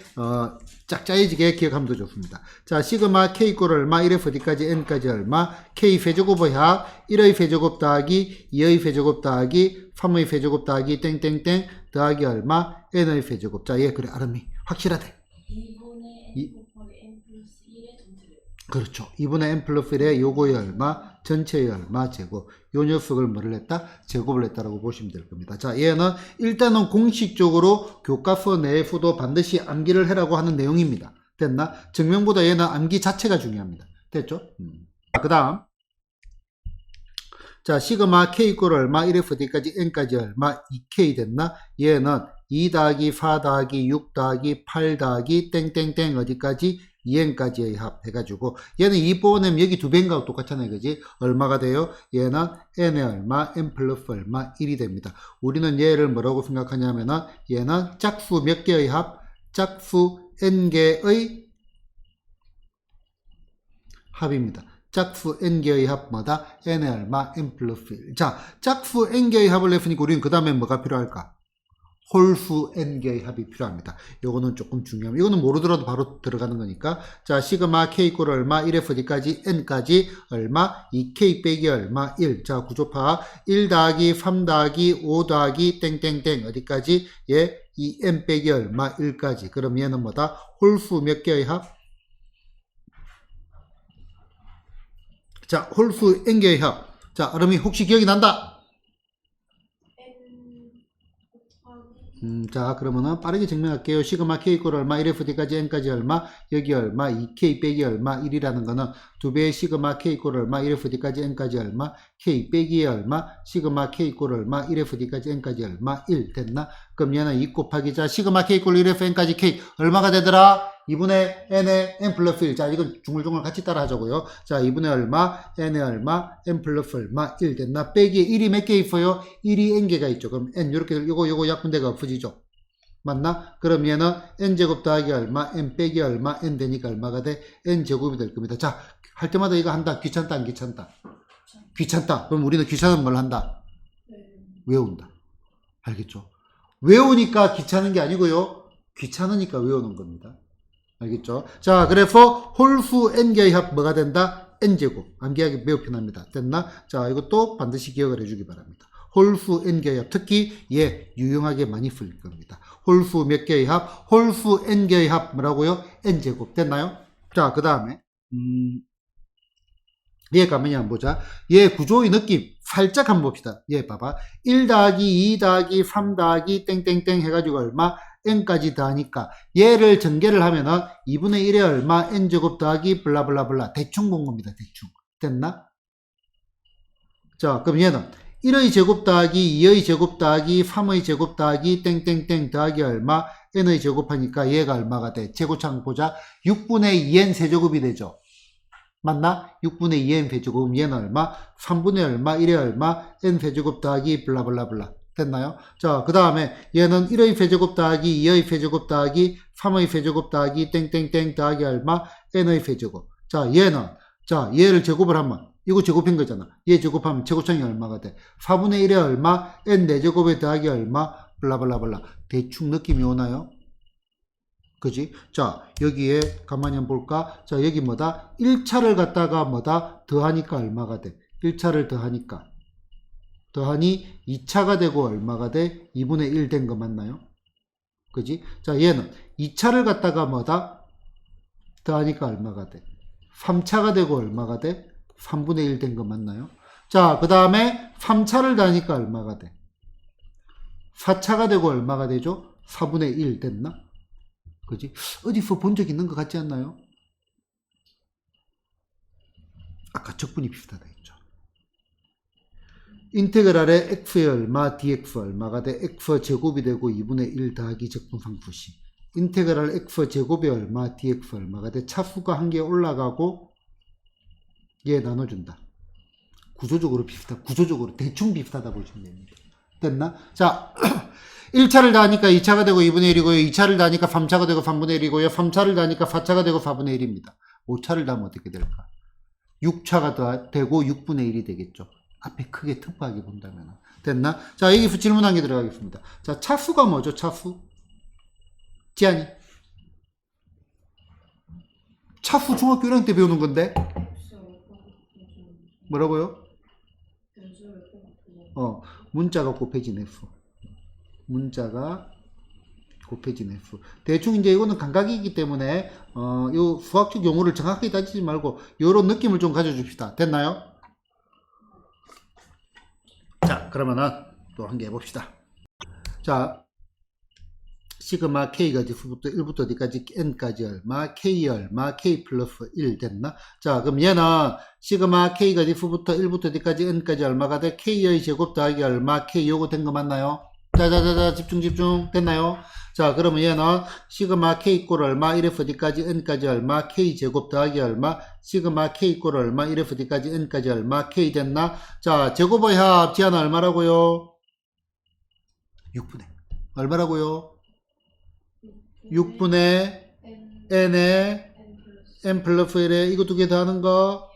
짝짜여지게 기억하면 더 좋습니다. 자, 시그마 k 이꼴 얼마, 1에서 d까지 n까지 얼마, k 세제곱의 합, 1의 세제곱 더하기 2의 세제곱 더하기 3의 세제곱 더하기 땡땡땡 더하기 얼마, n의 세제곱. 자, 그래 아름이 확실하대. 2분의 N 곱하기 N 플러스 1의 전체를. 그렇죠. 2분의 n 플러스 1의 요거의 얼마, 전체의 얼마 제곱. 요 녀석을 뭐를 했다? 제곱을 했다라고 보시면 될 겁니다. 자, 얘는 일단은 공식적으로 교과서 내에서도 반드시 암기를 해라고 하는 내용입니다. 됐나? 증명보다 얘는 암기 자체가 중요합니다. 됐죠? 그 다음. 자, 시그마 k 이꼴 얼마, 1에서 d까지 n까지 얼마, 2k 됐나? 얘는 2 더하기 4 더하기 6 더하기 8 더하기 땡땡땡 어디까지? 2n까지의 합 해가지고 얘는 2번은 여기 두 배인가 똑같잖아요. 그지? 얼마가 돼요? 얘는 n의 얼마, n 플러스 얼마, 1이 됩니다. 우리는 얘를 뭐라고 생각하냐면은 얘는 짝수 몇 개의 합? 짝수 n개의 합입니다. 짝수 n개의 합 뭐다? n의 얼마, n 플러스 1. 자, 짝수 n개의 합을 냈으니까 우리는 그 다음에 뭐가 필요할까? 홀수 n개의 합이 필요합니다. 요거는 조금 중요합니다. 이거는 모르더라도 바로 들어가는 거니까. 자, 시그마 k 이꼴 얼마, 1에서 d까지 n까지 얼마, 2k 빼기 얼마, 1. 자, 구조파 1 더하기 3 더하기 5 더하기 땡땡땡 어디까지? 2n 빼기 얼마, 1까지. 그럼 얘는 뭐다? 홀수 몇 개의 합? 자, 홀수 n개의 합. 자, 여러분이 혹시 기억이 난다? n 곱하기 자, 그러면은 빠르게 증명할게요. 시그마 k 이꼴 얼마, 1fd까지 n까지 얼마, 여기 얼마, 2k 빼기 얼마, 1이라는 거는 2배의 시그마 k 이꼴 얼마, 1fd까지 n까지 얼마, k 빼기 얼마, 시그마 k 이꼴 얼마, 1fd까지 n까지 얼마, 1 됐나? 그럼 얘는 2 곱하기 자, 시그마 k 이꼴 1f n까지 k 얼마가 되더라? 2분의 n의 n 플러스 1. 자, 이건 중얼중얼 같이 따라 하자고요. 자, 2분의 얼마, n의 얼마, n 플러스 얼마, 1 됐나? 빼기 1이 몇 개 있어요? 1이 n개가 있죠. 그럼 n 요렇게 요거 약분대가 없어지죠. 맞나? 그럼 얘는 n제곱 더하기 얼마, n 빼기 얼마, n 되니까 얼마가 돼? n제곱이 될 겁니다. 자, 할 때마다 이거 한다. 귀찮다, 안 귀찮다? 귀찮다. 그럼 우리는 귀찮으면 뭘 한다? 네. 외운다. 알겠죠? 외우니까 귀찮은 게 아니고요. 귀찮으니까 외우는 겁니다. 알겠죠? 자, 그래서 홀수 n개의 합 뭐가 된다? n제곱. 암기하기 매우 편합니다. 됐나? 자, 이것도 반드시 기억을 해주기 바랍니다. 홀수 n개의 합. 특히 유용하게 많이 쓸 겁니다. 홀수 몇 개의 합? 홀수 n개의 합 뭐라고요? n제곱. 됐나요? 자, 그 다음에 얘 가만히 한번 보자. 얘 구조의 느낌 살짝 한번 봅시다. 얘 봐봐. 1 더하기 2 더하기 3 더하기 땡땡땡 해가지고 얼마? n까지 더하니까 얘를 전개를 하면은 2분의 1에 얼마? n제곱 더하기 블라블라블라 대충 본 겁니다. 대충. 됐나? 자, 그럼 얘는 1의 제곱 더하기 2의 제곱 더하기 3의 제곱 더하기 땡땡땡 더하기 얼마? n의 제곱하니까 얘가 얼마가 돼? 제곱창 보자. 6분의 2n 세제곱이 되죠. 맞나? 6분의 2n 세제곱. 얘는 얼마? 3분의 얼마? 1의 얼마? n 세제곱 더하기 블라블라블라. 됐나요? 자, 그 다음에 얘는 1의 세제곱 더하기 2의 세제곱 더하기 3의 세제곱 더하기 땡땡땡 더하기 얼마? n의 세제곱. 자, 얘는 자, 얘를 제곱을 하면 이거 제곱인 거잖아. 얘 제곱하면 제곱창이 얼마가 돼? 4분의 1에 얼마? n 4제곱에 더하기 얼마? 블라블라블라. 대충 느낌이 오나요? 그지? 자, 여기에 가만히 한번 볼까? 자, 여기 뭐다? 1차를 갖다가 뭐다? 더하니까 얼마가 돼? 1차를 더하니까. 더하니 2차가 되고 얼마가 돼? 2분의 1 된 거 맞나요? 그지? 자, 얘는 2차를 갖다가 뭐다? 더하니까 얼마가 돼? 3차가 되고 얼마가 돼? 3분의 1 된 거 맞나요? 자, 그 다음에 3차를 더하니까 얼마가 돼? 4차가 되고 얼마가 되죠? 4분의 1 됐나? 그지? 어디서 본 적 있는 것 같지 않나요? 아까 적분이 비슷하다 했죠. 인테그랄의 x의 얼마, dx 얼마가 돼? x 제곱이 되고 2분의 1 더하기 적분상수시. 인테그랄 x 제곱이 얼마, dx 얼마가 돼? 차수가 한 개 올라가고 얘 나눠준다. 구조적으로 비슷하다. 구조적으로 대충 비슷하다 보시면 됩니다. 됐나? 자, 1차를 다하니까 2차가 되고 2분의 1이고요. 2차를 다하니까 3차가 되고 3분의 1이고요. 3차를 다하니까 4차가 되고 4분의 1입니다. 5차를 다하면 어떻게 될까? 6차가 되고 6분의 1이 되겠죠. 앞에 크게 특파하게 본다면. 됐나? 자, 여기서 질문 한 개 들어가겠습니다. 자, 차수가 뭐죠? 차수? 지안이. 차수 중학교 1학년 때 배우는 건데? 뭐라고요? 문자가 곱해진 F. 문자가 곱해진 F. 대충 이제 이거는 감각이기 때문에, 요 수학적 용어를 정확하게 따지지 말고, 요런 느낌을 좀 가져줍시다. 됐나요? 자, 그러면은 또 한 개 해봅시다. 자, 시그마 K가 diff부터 1부터 어디까지 n까지 얼마, K 얼마, K 플러스 1 됐나? 자, 그럼 얘는 시그마 K가 diff부터 1부터 어디까지 n까지 얼마가 돼? K의 제곱 더하기 얼마, K 요거 된 거 맞나요? 자자자자, 집중 됐나요? 자, 그러면 얘는 시그마 K 이꼴 얼마, 1에서 어디까지 n까지 얼마, K 제곱 더하기 얼마, 시그마 K 이꼴 얼마, 1에서 어디까지 n까지 얼마, K 됐나? 자, 제곱의 합 지하는 얼마라고요? 6분의 얼마라고요? 6분의 n에 n 플러스 1에 이거 두 개 더하는 거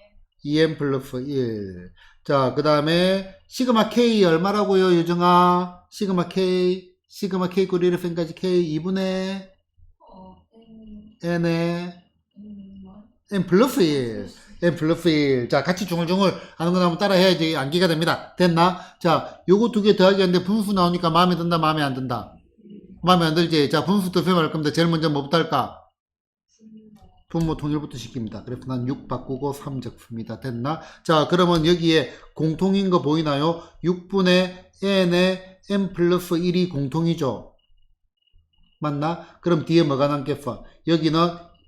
2n 플러스 1. 자, 그 다음에 시그마 k 얼마라고요, 유정아? 시그마 k 꼴 1에서 n까지 k 2분의 n에 n 플러스 1. n 플러스 1. 자, 같이 중얼중얼 하는 거 한번 따라 해야지 암기가 됩니다. 됐나? 자, 요거 두 개 더하기 하는데 분수 나오니까 마음에 든다, 마음에 안 든다? 마음에 안 들지? 자, 분수부터 표현할 겁니다. 제일 먼저 뭐부터 할까? 분모 통일부터 시킵니다. 그래서 난 6 바꾸고 3 적습니다. 됐나? 자, 그러면 여기에 공통인 거 보이나요? 6분의 n에 n 플러스 1이 공통이죠. 맞나? 그럼 뒤에 뭐가 남겠어? 여기는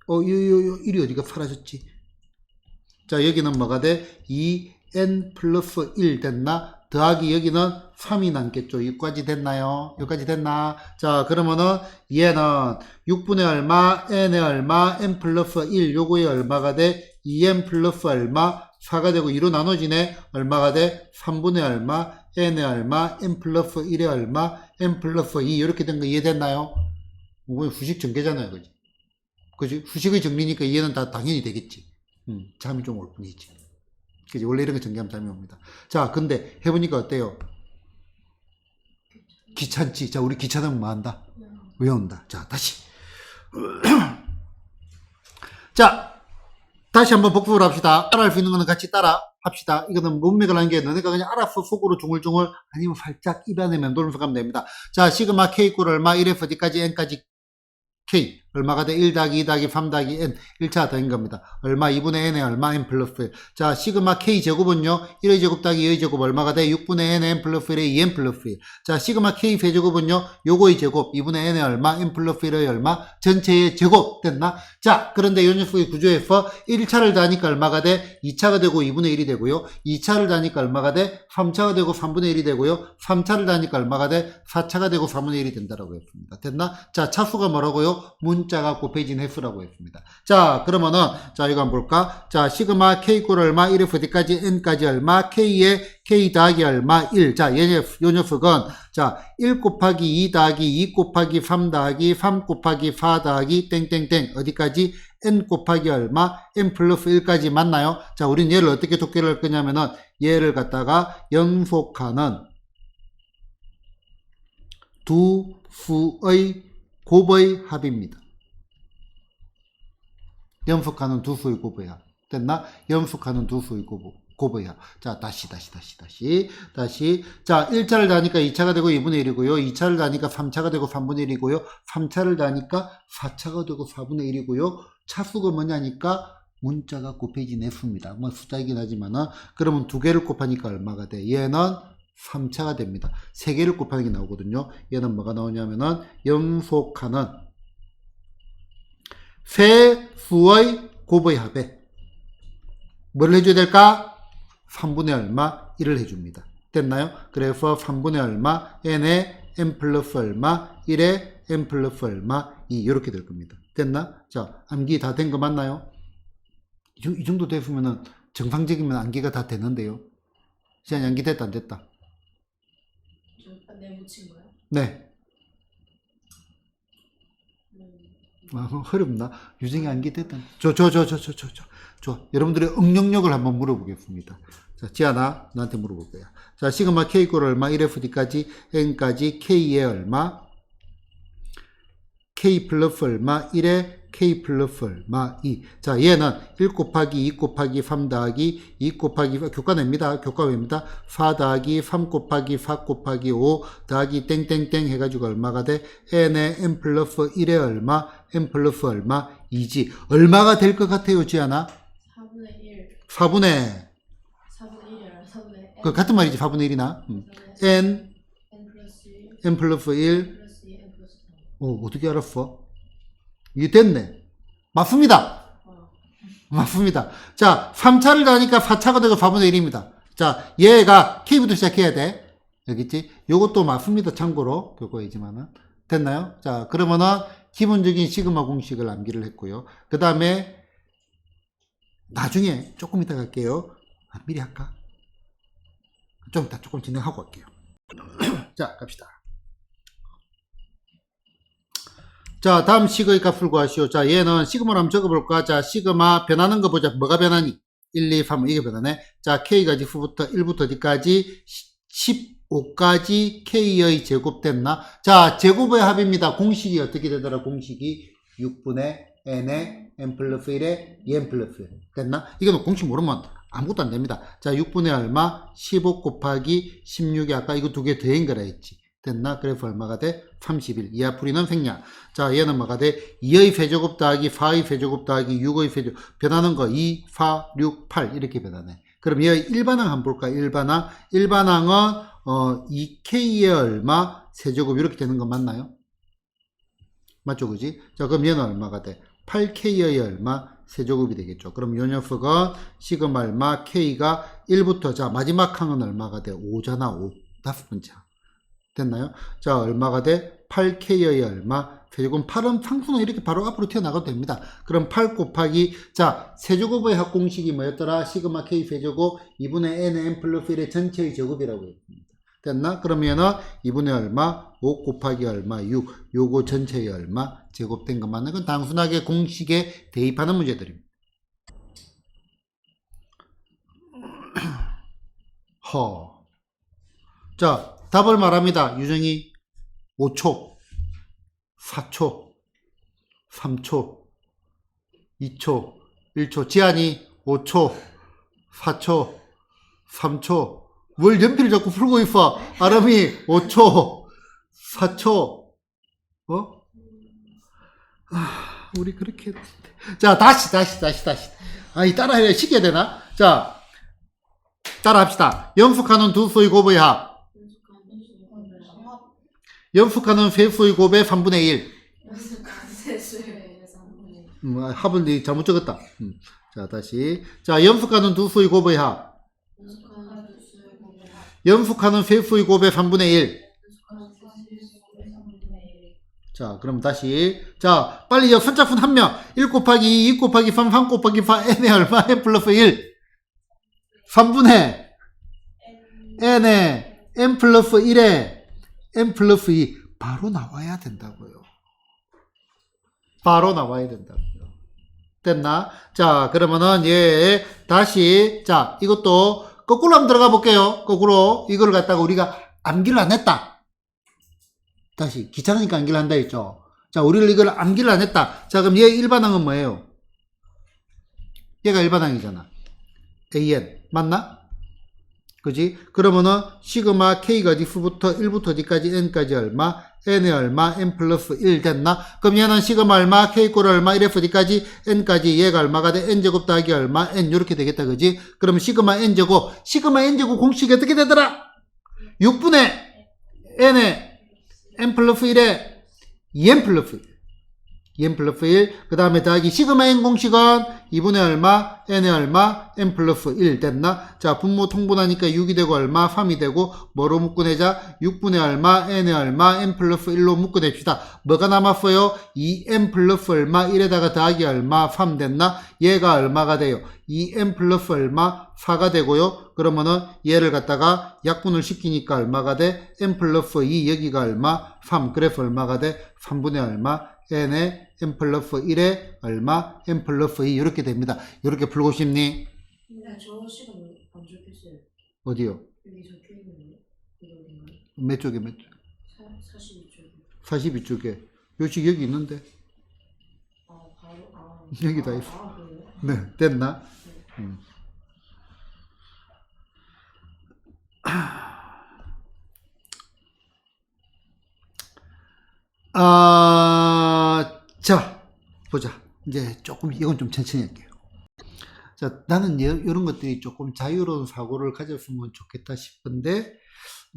1이 어디가 사라졌지? 자, 여기는 뭐가 돼? 2n 플러스 1 됐나? 더하기 여기는 3이 남겠죠. 여기까지 됐나요? 여기까지 됐나? 자, 그러면은 얘는 6분의 얼마, n의 얼마, n 플러스 1 요거에 얼마가 돼? 2n 플러스 얼마, 4가 되고 2로 나눠지네. 얼마가 돼? 3분의 얼마, n의 얼마, n 플러스 1의 얼마, n 플러스 2 이렇게 된 거 이해됐나요? 이거 후식 전개잖아요. 그지? 그지? 후식의 정리니까 이해는 다 당연히 되겠지. 잠이 좀 올 뿐이지. 그지? 원래 이런 거 전개하면 잠이 옵니다. 자, 근데 해보니까 어때요? 귀찮지? 자, 우리 귀찮으면 뭐 한다? 외운다. 자, 다시. 자, 다시 한번 복습을 합시다. 따라할 수 있는 거는 같이 따라 합시다. 이거는 문맥을 한 게 너네가 그냥 알아서 속으로 중얼중얼 아니면 살짝 입안에 맴돌면서 가면 됩니다. 자, 시그마 k 꼴 얼마 1에서 어디까지 n까지 k 얼마가 돼? 1 더하기 2 더하기 3 더하기 n 1차 더인 겁니다. 얼마? 2분의 n에 얼마? n 플러스 1. 자, 시그마 k 제곱은요 1의 제곱 더하기 2의 제곱 얼마가 돼? 6분의 n 플러스 1에 2n 플러스 1. 자, 시그마 k 세제곱은요 요거의 제곱 2분의 n에 얼마? n 플러스 1의 얼마? 전체의 제곱 됐나? 자, 그런데 이 녀석의 구조에서 1차를 더하니까 얼마가 돼? 2차가 되고 2분의 1이 되고요. 2차를 더하니까 얼마가 돼? 3차가 되고 3분의 1이 되고요. 3차를 더하니까 얼마가 돼? 4차가 되고 4분의 1이 된다라고 했습니다. 됐나? 자, 차수가 뭐라고요? 문자가 곱해진 횟수라고 했습니다. 자, 그러면은 자, 이거 한번 볼까? 자, 시그마 k 꼴 얼마 1에서 어디까지 n까지 얼마 k에 k 더하기 얼마 1. 자, 요 녀석은 자, 1 곱하기 2 더하기 2 곱하기 3 더하기 3 곱하기 4 더하기 땡땡땡 어디까지 n 곱하기 얼마 n 플러스 1까지 맞나요? 자, 우린 얘를 어떻게 독해를 할 거냐면은 얘를 갖다가 연속하는 두 수의 곱의 합입니다. 연속하는 두 수의 곱의 합. 됐나? 연속하는 두 수의 곱의 합. 자, 다시. 자, 1차를 다니까 2차가 되고 2분의 1이고요. 2차를 다니까 3차가 되고 3분의 1이고요. 3차를 다니까 4차가 되고 4분의 1이고요. 차수가 뭐냐니까 문자가 곱해진 F입니다. 뭐 숫자이긴 하지만은 그러면 두 개를 곱하니까 얼마가 돼? 얘는 3차가 됩니다. 세 개를 곱하는 게 나오거든요. 얘는 뭐가 나오냐면은 연속하는 세 수의 곱의 합에 뭘 해줘야 될까? 3분의 얼마? 1을 해줍니다. 됐나요? 그래서 3분의 얼마? n에 n 플러스 얼마? 1에 n 플러스 얼마? 2 이렇게 될 겁니다. 됐나? 자, 암기 다 된 거 맞나요? 이 정도 됐으면은 정상적이면 암기가 다 되는데요. 시간이 암기 됐다 안 됐다? 네, 묻힌 거예요? 네. 어렵나? 유정이 암기 됐다. 여러분들의 응용력을 한번 물어보겠습니다. 자, 지아나, 나한테 물어볼 거야. 자, 시그마 k 꼴 얼마? 1에서 d까지 n까지 k의 얼마? k 플러스 얼마? 1에 k 플러스 얼마? 2. 자, 얘는 1 곱하기 2 곱하기 3 더하기 2 곱하기 교과냅니다. 교과입니다. 4 더하기 3 곱하기 4 곱하기 5 더하기 땡땡땡 해가지고 얼마가 돼? n에 n 플러스 1에 얼마? n 플러스 얼마? 2지. 얼마가 될 것 같아요, 지아나? 4분의 1. 4분의 1이라 4분의 그 같은 말이지. 4분의 1이나 n 플러스 1 n 플러스 1 플러스 2 n 플러스 3. 어떻게 알았어? 이게 됐네. 맞습니다. 맞습니다. 자, 3차를 다니까 4차가 되고 4분의 1입니다. 자, 얘가 K부터 시작해야 돼. 여기 있지? 요것도 맞습니다. 참고로. 그거이지만은. 됐나요? 자, 그러면은 기본적인 시그마 공식을 암기를 했고요. 그 다음에 나중에 조금 이따 갈게요. 미리 할까? 좀 이따 조금 진행하고 갈게요. 자, 갑시다. 자, 다음 시그의 값을 구하시오. 자, 얘는 시그마로 한번 적어볼까? 자, 시그마 변하는 거 보자. 뭐가 변하니? 1, 2, 3, 이게 변하네. 자, K가 지수부터 1부터 어디까지? 15까지 K의 제곱 됐나? 자, 제곱의 합입니다. 공식이 어떻게 되더라? 공식이 6분의 n에 n 플러스 1에 2n 플러스 1 됐나? 이거는 공식 모르면 아무것도 안 됩니다. 자, 6분의 얼마? 15 곱하기 16이 아까 이거 두 개 더한 거라 했지. 됐나? 그래프 얼마가 돼? 31. 이 앞풀이는 생략. 자, 얘는 뭐가 돼? 2의 세제곱 더하기 4의 세제곱 더하기 6의 세제곱. 변하는 거 2, 4, 6, 8 이렇게 변하네. 그럼 얘의 일반항 한번 볼까? 일반항. 일반항은 2k의 얼마? 세제곱 이렇게 되는 거 맞나요? 맞죠? 그지? 자, 그럼 얘는 얼마가 돼? 8k의 얼마? 세제곱이 되겠죠. 그럼 요 녀석은 시그마 얼마? k가 1부터 자, 마지막 항은 얼마가 돼? 5잖아. 5. 다섯 번째. 됐나요? 자, 얼마가 돼? 8k의 얼마? 세제곱 8은 상수는 이렇게 바로 앞으로 튀어나가도 됩니다. 그럼 8 곱하기 자, 세제곱의 합공식이 뭐였더라? 시그마 k 세제곱 2분의 n 플러스 1의 전체의 제곱이라고 했습니다. 됐나? 그러면은 2분의 얼마? 5 곱하기 얼마? 6. 요거 전체의 얼마? 제곱된 거 맞는 건 단순하게 공식에 대입하는 문제들입니다. 허. 자, 답을 말합니다. 유정이 5초, 4초, 3초, 2초, 1초. 지안이 5초, 4초, 3초. 뭘 연필을 자꾸 풀고 있어? 아람이 5초, 4초. 우리 그렇게 했는데. 자, 다시. 이 따라해. 시켜야 되나? 자, 따라합시다. 연속하는 두 수의 곱의 합. 연속하는 세 수의 곱의 3분의 1. 합을 잘못 적었다. 자, 다시. 자, 연속하는 두 수의 곱의 합. 연속하는 세 수의 곱의 3분의 1. 자, 그럼 다시. 자, 빨리 선착순 한 명. 1 곱하기 2, 2 곱하기 3, 3 곱하기 4, n의 얼마? n 플러스 1. 3분의 n의 n 플러스 1에 n 플러스 2. 바로 나와야 된다고요. 바로 나와야 된다고요. 됐나? 자, 그러면은 얘 다시 자, 이것도 거꾸로 한번 들어가 볼게요. 거꾸로 이거를 갖다가 우리가 암기를 안 했다. 다시 귀찮으니까 암기를 한다 했죠. 자, 우리를 이걸 암기를 안 했다. 자, 그럼 얘 일반항은 뭐예요? 얘가 일반항이잖아. an 맞나? 그지? 그러면은 시그마 k가 어디서부터 1부터 어디까지 n까지 얼마? n의 얼마? n 플러스 1 됐나? 그럼 얘는 시그마 얼마? k 꼴 얼마? 1에서 어디까지? n까지 얘가 얼마가 돼? n제곱 더하기 얼마? n 이렇게 되겠다. 그지? 그럼 시그마 n제곱 공식이 어떻게 되더라? 6분의 n의 n 플러스 1에 2n 플러스 1. 2n 플러스 1. 그 다음에 더하기 시그마 n 공식은 2분의 얼마? n의 얼마? n 플러스 1 됐나? 자, 분모 통분하니까 6이 되고 얼마? 3이 되고 뭐로 묶어내자? 6분의 얼마? n의 얼마? n 플러스 1로 묶어냅시다. 뭐가 남았어요? 2n 플러스 얼마? 1에다가 더하기 얼마? 3 됐나? 얘가 얼마가 돼요? 2n 플러스 얼마? 4가 되고요. 그러면은 얘를 갖다가 약분을 시키니까 얼마가 돼? n 플러스 2 여기가 얼마? 3. 그래서 얼마가 돼? 3분의 얼마? n의 n 플러스 1에 얼마? n 플러스 2 이렇게 됩니다. 이렇게 풀고 싶니? 근데 저 식은 안 적혔어요. 어디요? 여기 적혀있는데 이게 어딘가요? 몇 쪽에? 42쪽에. 42쪽에. 요식 여기 있는데. 바로 여기 다 있어. 그래요? 네, 됐나? 자, 보자. 이제 조금, 이건 좀 천천히 할게요. 자, 나는 이런 것들이 조금 자유로운 사고를 가졌으면 좋겠다 싶은데,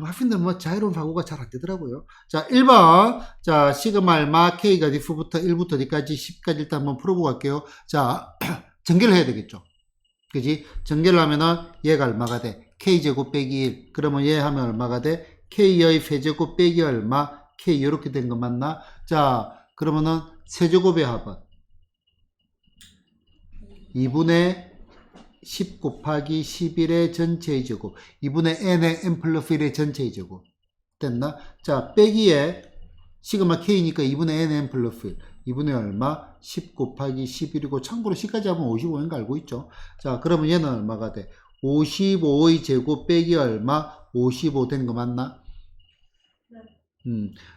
학생들 자유로운 사고가 잘 안 되더라고요. 자, 1번. 자, 시그마 얼마, k가 diff부터 1부터 어디까지 10까지 일단 한번 풀어보고 갈게요. 자, 전개를 해야 되겠죠. 그지? 전개를 하면은 얘가 얼마가 돼? k제곱 빼기 1. 그러면 얘 하면 얼마가 돼? k의 세제곱 빼기 얼마? k 이렇게 된 거 맞나? 자, 그러면은 세제곱의 합은 2분의 10 곱하기 11의 전체의 제곱. 2분의 n의 n 플러스 1의 전체의 제곱. 됐나? 자, 빼기에 시그마 k니까 2분의 n 플러스 1. 2분의 얼마? 10 곱하기 11이고 참고로 10까지 하면 55인 거 알고 있죠? 자, 그러면 얘는 얼마가 돼? 55의 제곱 빼기 얼마? 55 된 거 맞나?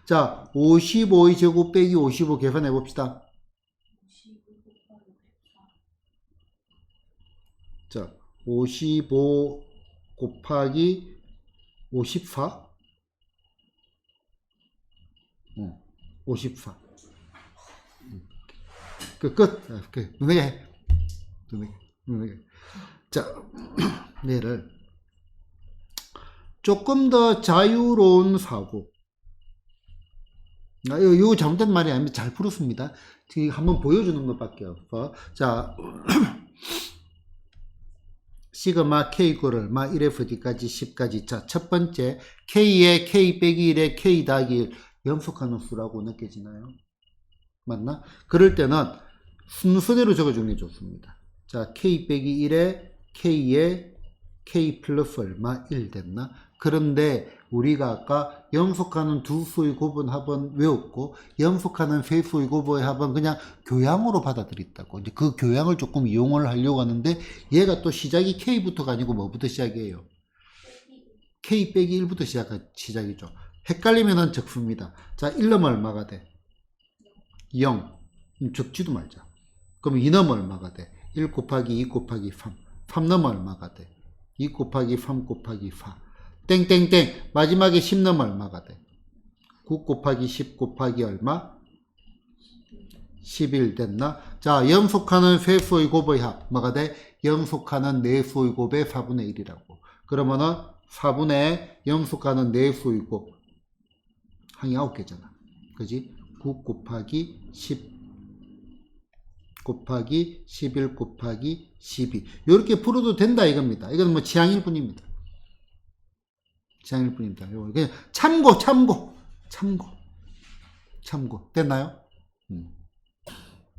자, 55의 제곱 빼기 55 계산해 봅시다. 자, 55 곱하기 54? 54. 끝. 눈에 해. 눈에. 자, 얘를 조금 더 자유로운 사고. 이거 잘못된 말이 아니면 잘 풀었습니다. 지금 한번 보여주는 것밖에 없어. 자, 시그마 K꼴 얼마 1에서 D까지 10까지. 자, 첫 번째 K에 K 빼기 1에 K 더하기 1 연속하는 수라고 느껴지나요? 맞나? 그럴 때는 순서대로 적어주는 게 좋습니다. 자, K 빼기 1에 K에 K 플러스 얼마 1 됐나? 그런데 우리가 아까 연속하는 두 수의 곱은 합은 외웠고 연속하는 세 수의 곱의 합은 그냥 교양으로 받아들였다고. 이제 그 교양을 조금 이용을 하려고 하는데 얘가 또 시작이 K부터가 아니고 뭐부터 시작이에요? K 빼기 1부터 시작이죠. 헷갈리면은 적습니다. 자, 1 넣으면 얼마가 돼? 0. 적지도 말자. 그럼 2 넣으면 얼마가 돼? 1 곱하기 2 곱하기 3. 3 넣으면 얼마가 돼? 2 곱하기 3 곱하기 4. 땡땡땡. 마지막에 10 넣으면 얼마가 돼? 9 곱하기 10 곱하기 얼마? 11 됐나? 자, 연속하는 세 수의 곱의 합. 뭐가 돼? 연속하는 네 수의 곱의 4분의 1이라고. 그러면은 4분의 연속하는 네 수의 곱. 항이 9개잖아. 그지? 9 곱하기 10 곱하기 11 곱하기 12. 이렇게 풀어도 된다 이겁니다. 이건 뭐 취향일 뿐입니다. 취향일 뿐입니다. 요거 그냥 참고. 됐나요?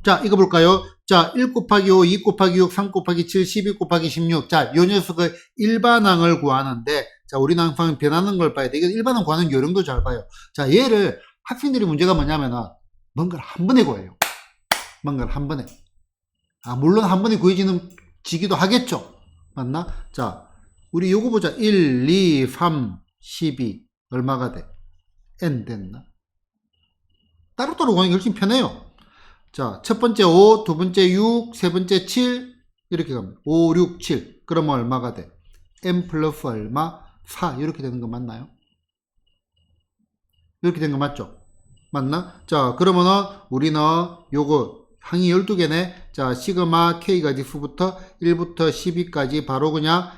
자, 이거 볼까요? 자, 1 곱하기 5, 2 곱하기 6, 3 곱하기 7, 12 곱하기 16. 자, 요 녀석의 일반항을 구하는데, 자, 우리는 항상 변하는 걸 봐야 돼. 이거 일반항 구하는 요령도 잘 봐요. 자, 얘를 학생들이 문제가 뭐냐면은, 뭔가를 한 번에 구해요. 뭔가를 한 번에. 물론 한 번에 구해지기도 하겠죠. 맞나? 자, 우리 요거 보자. 1, 2, 3, 12. 얼마가 돼? N 됐나? 따로따로 구하는 게 훨씬 편해요. 자, 첫 번째 5, 두 번째 6, 세 번째 7. 이렇게 갑니다. 5, 6, 7. 그러면 얼마가 돼? N 플러스 얼마? 4. 이렇게 되는 거 맞나요? 이렇게 된 거 맞죠? 맞나? 자, 그러면은 우리는 요거 항이 12개네. 자, 시그마 K가 지수부터 1부터 12까지 바로 그냥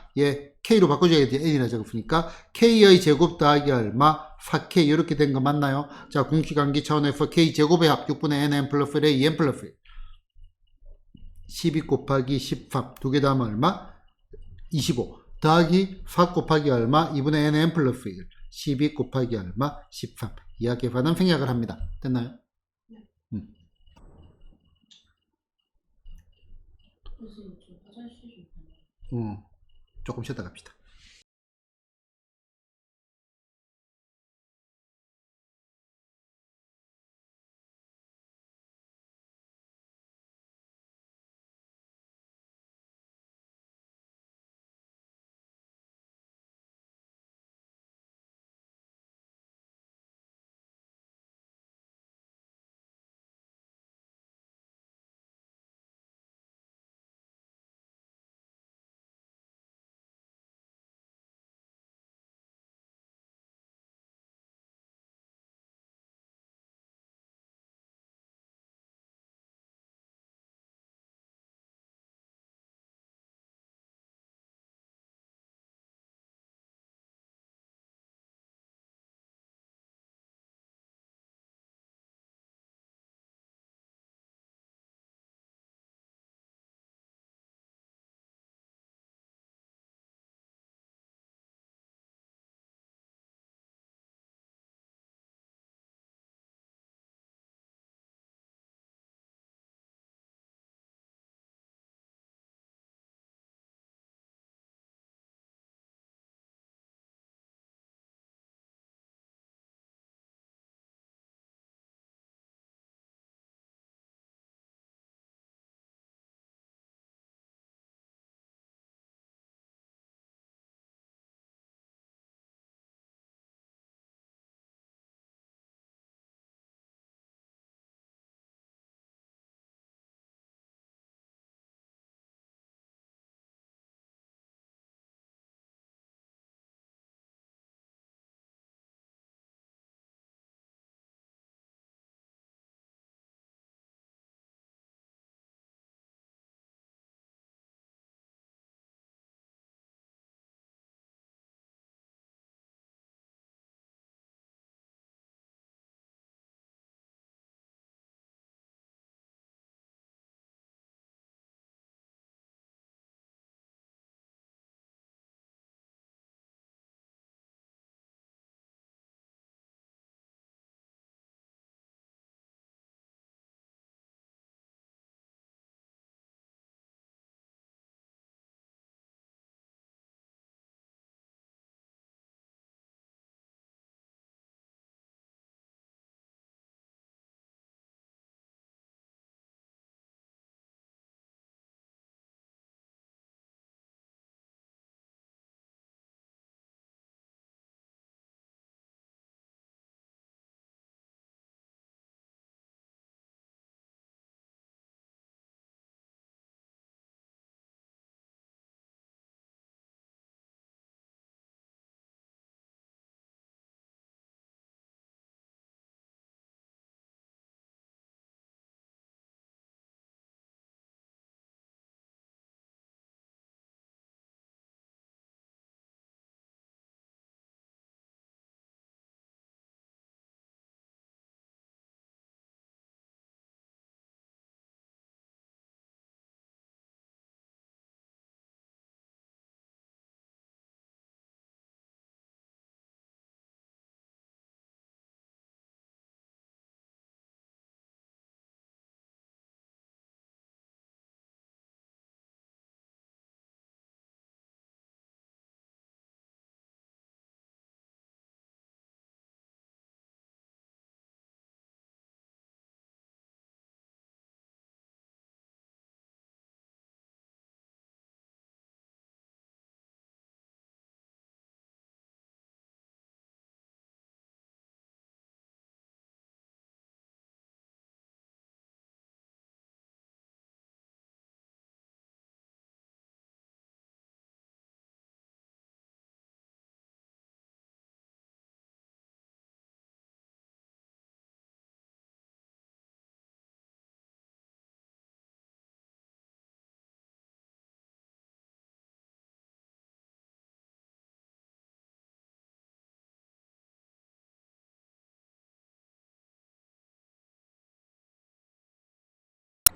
K로 바꿔줘야 돼. N이라 적었으니까 K의 제곱 더하기 얼마? 4K 이렇게 된 거 맞나요? 자, 공식관계 차원에서 K 제곱의 합 6분의 N 플러스 1에 2N 플러스 1. 12 곱하기 13 두 개 더하면 얼마? 25 더하기 4 곱하기 얼마? 2분의 N 플러스 1. 12 곱하기 얼마? 13. 이하계산은 생략을 합니다. 됐나요? 네. 선생님, 저 화장실 좀 조금 쉬었다 갑시다.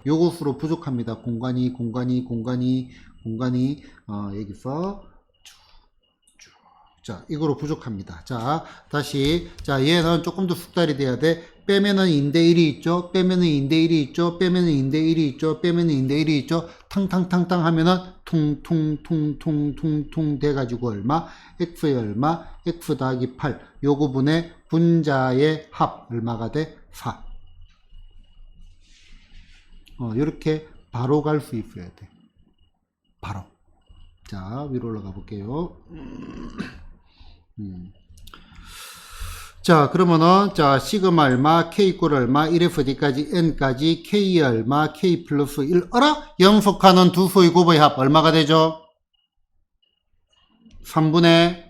요것으로 부족합니다. 공간이 여기서 자, 이거로 부족합니다. 자, 다시. 자, 얘는 조금 더 숙달이 돼야 돼. 빼면은 인대 1이 있죠? 빼면은 인대 1이 있죠? 빼면은 인대 1이 있죠? 빼면은 인대 1이 있죠? 탕탕탕탕 하면은 퉁퉁퉁퉁퉁퉁 돼가지고 얼마? x의 얼마? x 더하기 8. 요거 분의 분자의 합. 얼마가 돼? 4. 요렇게 바로 갈 수 있어야 돼. 바로. 자, 위로 올라가 볼게요. 자, 그러면은, 자, 시그마 얼마, k 이꼴 얼마, 1에서 d까지 n까지, k 얼마, k 플러스 1, 연속하는 두 수의 곱의 합, 얼마가 되죠? 3분의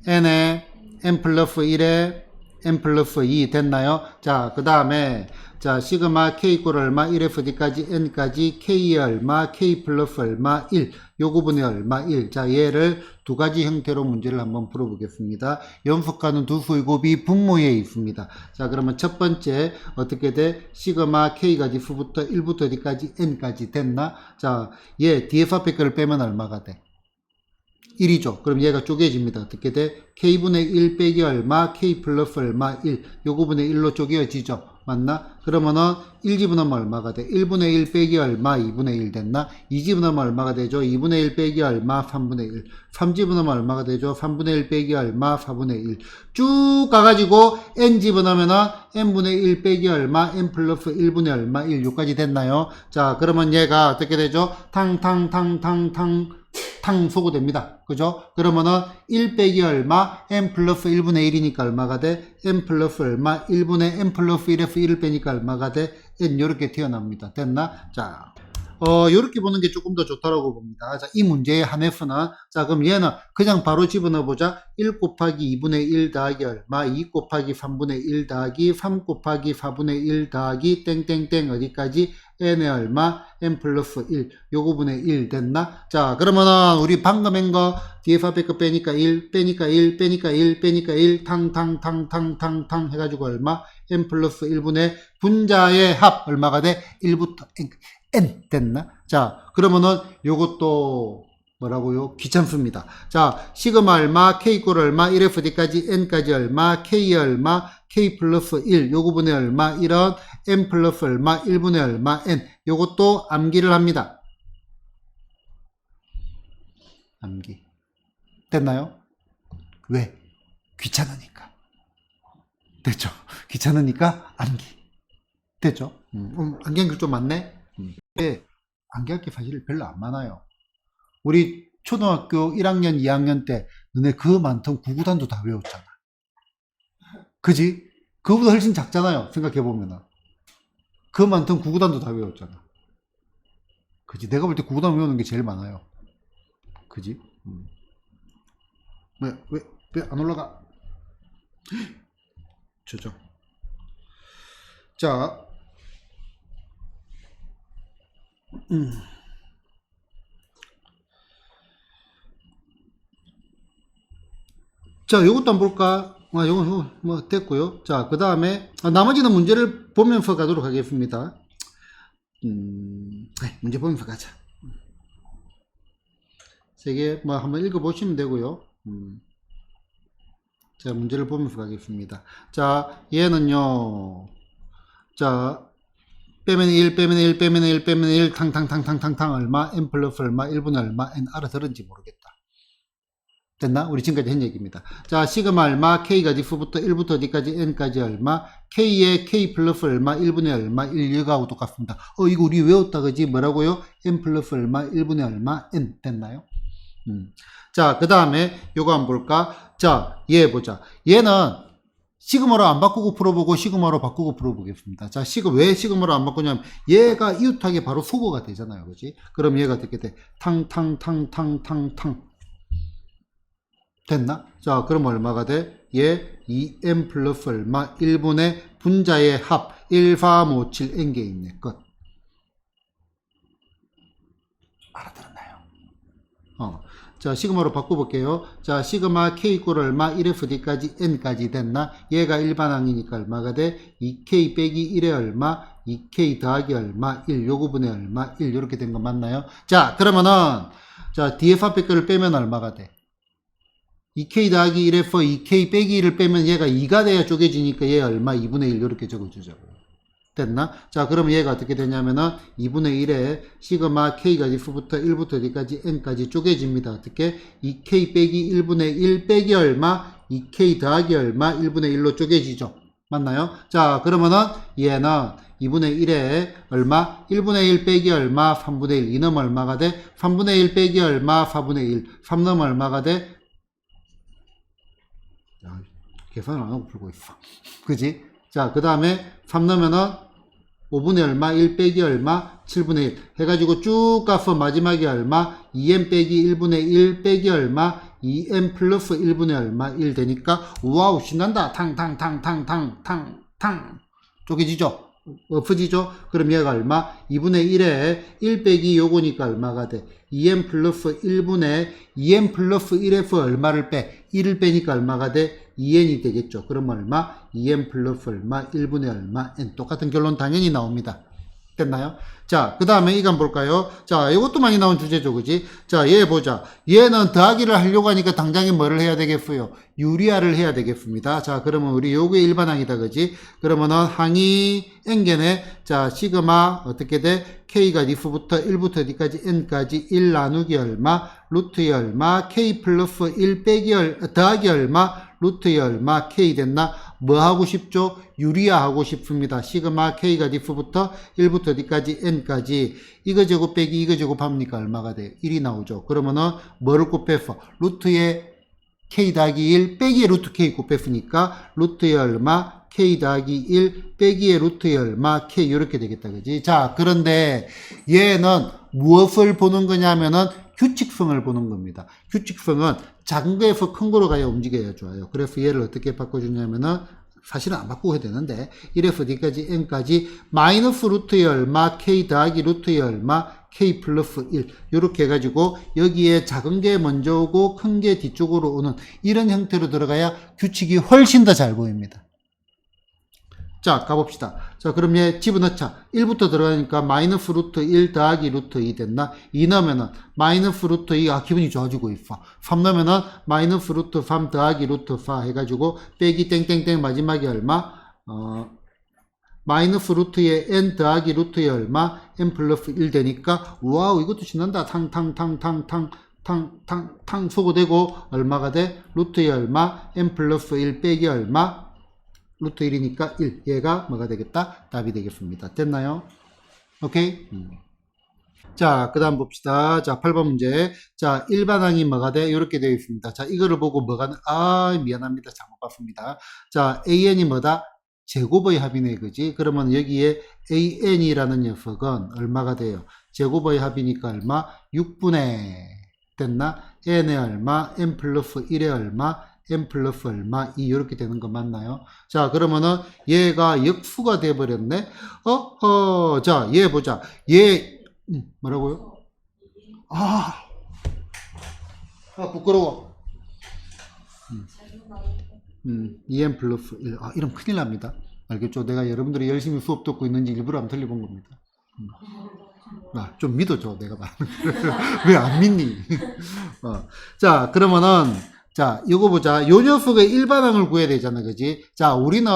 n에 n 플러스 1에 n 플러스 2 됐나요? 자, 그 다음에, 자, 시그마 k 이꼴 얼마, 1에서 d까지 n까지, k 얼마, k 플러스 얼마, 1, 요구분의 얼마, 1. 자, 얘를 두 가지 형태로 문제를 한번 풀어보겠습니다. 연속하는 두 수의 곱이 분모에 있습니다. 자, 그러면 첫 번째, 어떻게 돼? 시그마 k가 지수부터 1부터 d까지 n까지 됐나? 자, 얘 뒤에서 앞에 거를 빼면 얼마가 돼? 1이죠. 그럼 얘가 쪼개집니다. 어떻게 돼? k분의 1 빼기 얼마, k 플러스 얼마, 1. 요거분의 1로 쪼개지죠. 맞나? 그러면은 1 집어넣으면 얼마가 돼? 1분의 1 빼기 얼마? 2분의 1 됐나? 2 집어넣으면 얼마가 되죠? 2분의 1 빼기 얼마? 3분의 1. 3 집어넣으면 얼마가 되죠? 3분의 1 빼기 얼마? 4분의 1. 쭉 가가지고 n 집어넣으면은 n분의 1 빼기 얼마? n 플러스 1분의 얼마? 1. 요까지 됐나요? 자, 그러면 얘가 어떻게 되죠? 탕소고 됩니다. 그죠? 그러면은 1 빼기 얼마? n 플러스 1분의 1이니까 얼마가 돼? n 플러스 얼마? 1분의 n 플러스 1에서 1을 빼니까 얼마가 돼? n 요렇게 튀어납니다. 됐나? 자, 요렇게 보는 게 조금 더 좋다라고 봅니다. 자, 이 문제에 한해서는, 자, 그럼 얘는 그냥 바로 집어넣어 보자. 1 곱하기 2분의 1 더하기 얼마? 2 곱하기 3분의 1 더하기 3 곱하기 4분의 1 더하기 땡땡땡 어디까지? n의 얼마? n 플러스 1. 요거분의 1 됐나? 자, 그러면은 우리 방금 한 거 뒤에서 앞에 거 빼니까 1, 빼니까 1, 빼니까 1, 빼니까 1, 탕탕탕탕탕탕 해가지고 얼마? n 플러스 1분의 분자의 합 얼마가 돼? 1부터 n 됐나? 자, 그러면은 요것도 뭐라고요? 귀찮습니다. 자, 시그마 얼마, k 이꼴 얼마, 1에서 d까지 n까지 얼마, k 얼마, k 플러스 1, 요거분의 얼마, 1은 n 플러스 얼마, 1분의 얼마, n. 요것도 암기를 합니다. 암기. 됐나요? 왜? 귀찮으니까. 됐죠? 귀찮으니까 암기. 됐죠? 암기한 게 좀 많네? 근데 암기할 게 사실 별로 안 많아요. 우리 초등학교 1학년, 2학년 때 너네 그 많던 구구단도 다 외웠잖아. 그지? 그거보다 훨씬 작잖아요. 생각해보면. 그 많던 구구단도 다 외웠잖아. 그지? 내가 볼 때 구구단 외우는 게 제일 많아요. 그지? 왜 안 올라가? 저죠. 자, 자, 요것도 한번 볼까? 요거 뭐 됐고요. 자, 그 다음에 나머지는 문제를 보면서 가도록 하겠습니다. 문제 보면서 가자. 세 개 뭐 한번 읽어보시면 되고요. 자, 문제를 보면서 가겠습니다. 자, 얘는요. 자, 빼면 1, 빼면 1, 빼면 1, 빼면 1, 탕탕탕탕탕탕 얼마, n 플러스 얼마, 1분의 얼마, n 알아들은지 모르겠다. 됐나? 우리 지금까지 한 얘기입니다. 자, 시그마 얼마, k가 지수부터 1부터 d까지 n까지 얼마, k의 k 플러스 얼마, 1분의 얼마, 1, 이거하고 똑같습니다. 이거 우리 외웠다, 그지? 뭐라고요? n 플러스 얼마, 1분의 얼마, n. 됐나요? 자, 그 다음에 요거 한번 볼까? 자, 얘 보자. 얘는 시그마로 안 바꾸고 풀어보고 시그마로 바꾸고 풀어보겠습니다. 자, 왜 시그마로 안 바꾸냐면 얘가 이웃하게 바로 수거가 되잖아요. 그지? 그럼 얘가 어떻게 돼? 탕탕탕탕탕탕. 됐나? 자, 그럼 얼마가 돼? 얘 2n 플러스 얼마? 1분의 분자의 합 1, 4, 5, 7 n개 있네. 끝. 알아들었나요? 자, 시그마로 바꿔볼게요. 자, 시그마 K 이꼴 얼마? 1FD까지 N까지 됐나? 얘가 일반항이니까 얼마가 돼? 2K 빼기 1에 얼마? 2K 더하기 얼마? 1. 요 구분에 얼마? 1. 요렇게 된 거 맞나요? 자, 그러면은, 자, DF 앞에 거를 빼면 얼마가 돼? 2K 더하기 1F 2K 빼기 1을 빼면 얘가 2가 돼야 쪼개지니까 얘 얼마? 2분의 1 요렇게 적어주자고요. 됐나? 자, 그러면 얘가 어떻게 되냐면은 2분의 1에 시그마 K가 F부터 1부터 어디까지 N까지 쪼개집니다. 어떻게? 2K 빼기 1분의 1 빼기 얼마? 2K 더하기 얼마? 1분의 1로 쪼개지죠. 맞나요? 자, 그러면은 얘는 2분의 1에 얼마? 1분의 1 빼기 얼마? 3분의 1. 2 넣으면 얼마가 돼? 3분의 1 빼기 얼마? 4분의 1. 3 넣으면 얼마가 돼? 야, 계산을 안 하고 풀고 있어. 그지? 자, 그 다음에 3 넣으면은 5분의 얼마? 1 빼기 얼마? 7분의 1 해가지고 쭉 가서 마지막에 얼마? 2n 빼기 1분의 1 빼기 얼마? 2n 플러스 1분의 얼마? 1 되니까 와우 신난다. 탕 쪼개지죠? 없어지죠? 그럼 얘가 얼마? 2분의 1에 1 빼기 요거니까 얼마가 돼? 2n 플러스 1분의 2n 플러스 1에서 얼마를 빼? 1을 빼니까 얼마가 돼? 2n이 되겠죠. 그럼 얼마? 2n 플러스 얼마? 1분의 얼마? n. 똑같은 결론 당연히 나옵니다. 됐나요? 자, 그 다음에 이거 한번 볼까요? 자, 이것도 많이 나온 주제죠. 그지? 자, 얘 보자. 얘는 더하기를 하려고 하니까 당장에 뭐를 해야 되겠어요? 유리화를 해야 되겠습니다. 자, 그러면 우리 요게 일반항이다. 그지? 그러면은 항이 n개네. 자, 시그마 어떻게 돼? K가 F부터 1부터 D까지 N까지 1 나누기 얼마? 루트의 얼마? K 플러스 1 빼기 더하기 얼마? 루트의 얼마? K 됐나? 뭐 하고 싶죠? 유리화 하고 싶습니다. 시그마 K가 F부터 1부터 D까지 N까지 이거 제곱 빼기 이거 제곱합니까? 얼마가 돼요? 1이 나오죠. 그러면은 뭐를 곱해서? 루트의 K 더하기 1 빼기의 루트 K 곱했으니까 루트의 얼마? K 더하기 1 빼기의 루트의 얼마? K 이렇게 되겠다. 그지? 자, 그런데 얘는 무엇을 보는 거냐면은 규칙성을 보는 겁니다. 규칙성은 작은 거에서 큰 거로 가야 움직여야 좋아요. 그래서 얘를 어떻게 바꿔주냐면은 사실은 안 바꾸고 해야 되는데 1에서 D까지 N까지 마이너스 루트의 얼마 K 더하기 루트의 얼마 K 플러스 1 이렇게 해가지고 여기에 작은 게 먼저 오고 큰 게 뒤쪽으로 오는 이런 형태로 들어가야 규칙이 훨씬 더 잘 보입니다. 자, 가봅시다. 자, 그럼 얘 집어넣자. 1부터 들어가니까 마이너스 루트 1 더하기 루트 2 됐나? 2 넣으면은 마이너스 루트 2, 기분이 좋아지고 있어. 3 넣으면은 마이너스 루트 3 더하기 루트 4 해가지고 빼기 땡땡땡 마지막에 얼마? 마이너스 루트에 n 더하기 루트에 얼마? n 플러스 1 되니까 와우 이것도 신난다. 탕 소거되고 얼마가 돼? 루트에 얼마? n 플러스 1 빼기 얼마? 루트 1이니까 1. 얘가 뭐가 되겠다? 답이 되겠습니다. 됐나요? 오케이? 자, 그 다음 봅시다. 자, 8번 문제. 자, 일반항이 뭐가 돼? 이렇게 되어 있습니다. 자, 이거를 보고 미안합니다. 잘못 봤습니다. 자, AN이 뭐다? 제곱의 합이네, 그지? 그러면 여기에 AN이라는 녀석은 얼마가 돼요? 제곱의 합이니까 얼마? 6분의 됐나? N의 얼마? N 플러스 1의 얼마? n 플러스 얼마? 2 이렇게 되는 거 맞나요? 자, 그러면은 얘가 역수가 돼 버렸네. 자, 얘 보자. 얘 뭐라고요? 부끄러워. 2n 플러스 1. 이러면 큰일 납니다. 알겠죠? 내가 여러분들이 열심히 수업 듣고 있는지 일부러 안 틀려본 겁니다. 좀 믿어줘, 내가 말하는 걸. 왜 안 믿니? 자, 그러면은 자, 이거 보자. 요 녀석의 일반항을 구해야 되잖아, 그지? 자, 우리는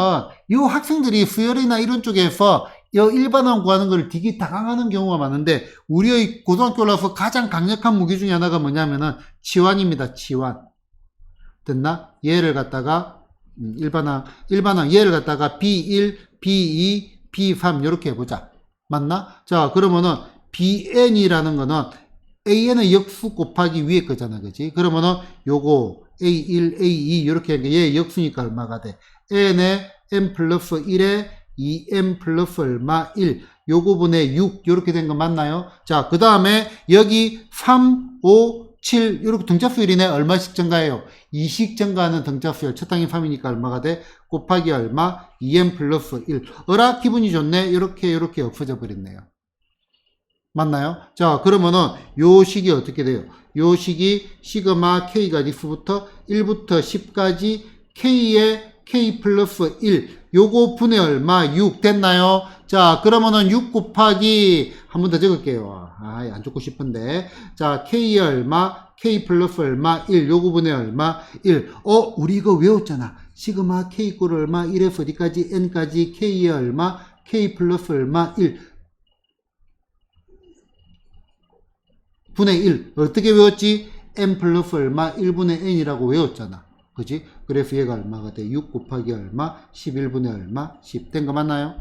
이 학생들이 수열이나 이런 쪽에서 이 일반항 구하는 걸 되게 당황하는 경우가 많은데, 우리의 고등학교 올라서 가장 강력한 무기 중에 하나가 뭐냐면은 치환입니다, 치환. 됐나? 얘를 갖다가, 일반항, 얘를 갖다가 B1, B2, B3, 이렇게 해보자. 맞나? 자, 그러면은 BN이라는 거는 AN의 역수 곱하기 위에 거잖아, 그지? 그러면은 요거 A1, A2 이렇게 하니까 얘 역수니까 얼마가 돼? N에 N 플러스 1에 2N 플러스 얼마? 1. 요거분의 6 이렇게 된 거 맞나요? 자, 그 다음에 여기 3, 5, 7 이렇게 등차수열이네. 얼마씩 증가해요? 2씩 증가하는 등차수열. 첫 항이 3이니까 얼마가 돼? 곱하기 얼마? 2N 플러스 1. 기분이 좋네. 이렇게 없어져 버렸네요. 맞나요? 자, 그러면은 요 식이 어떻게 돼요? 요 식이 시그마 K가 if부터 1부터 10까지 K의 K 플러스 1 요거 분의 얼마? 6 됐나요? 자, 그러면은 6 곱하기 한 번 더 적을게요. 안 적고 싶은데. 자, K의 얼마? K 플러스 얼마? 1 요거 분의 얼마? 1. 우리 이거 외웠잖아. 시그마 K 이꼴 얼마? 1에서 어디까지? N까지 K의 얼마? K 플러스 얼마? 1 분의 1 어떻게 외웠지? n 플러스 얼마? 1분의 n이라고 외웠잖아. 그지? 그래서 얘가 얼마가 돼? 6 곱하기 얼마? 11분의 얼마? 10. 된 거 맞나요?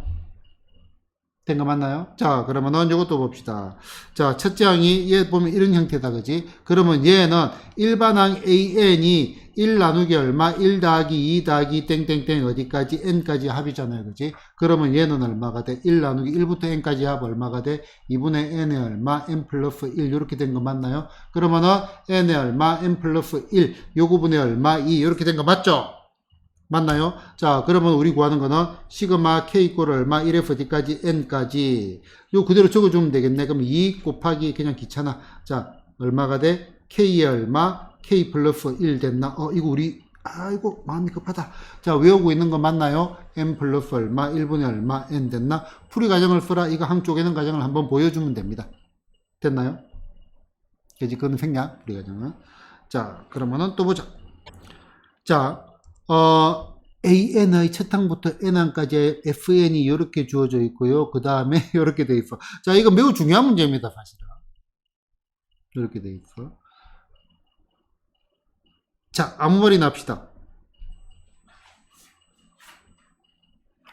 된 거 맞나요? 자, 그러면은 이것도 봅시다. 자, 첫째 항이 얘 보면 이런 형태다. 그지? 그러면 얘는 일반항 AN이 1 나누기 얼마? 1 더하기 2 더하기 땡땡땡 어디까지? n까지 합이잖아요. 그지? 그러면 얘는 얼마가 돼? 1 나누기 1부터 n까지 합 얼마가 돼? 2분의 n의 얼마? n 플러스 1 이렇게 된 거 맞나요? 그러면은 n의 얼마? n 플러스 1 요거분의 얼마? 2 이렇게 된 거 맞죠? 맞나요? 자, 그러면 우리 구하는 거는 시그마 k 이꼴 얼마? 1에서 어디까지? n까지 요 그대로 적어주면 되겠네. 그럼 2 곱하기 그냥 귀찮아. 자, 얼마가 돼? k의 얼마? k 플러스 1 됐나? 이거 우리 아이고 마음이 급하다. 자, 외우고 있는 거 맞나요? n 플러스 얼마? 1분의 얼마? n 됐나? 풀이 과정을 써라. 이거 한쪽에는 과정을 한번 보여주면 됩니다. 됐나요? 그지? 그건 생략 풀이 과정은. 자, 그러면은 또 보자. 자, AN의 첫 항부터 N항까지 FN이 이렇게 주어져 있고요. 그 다음에 이렇게 돼 있어. 자, 이거 매우 중요한 문제입니다, 사실은. 이렇게 돼 있어. 자, 아무 말이나 합시다.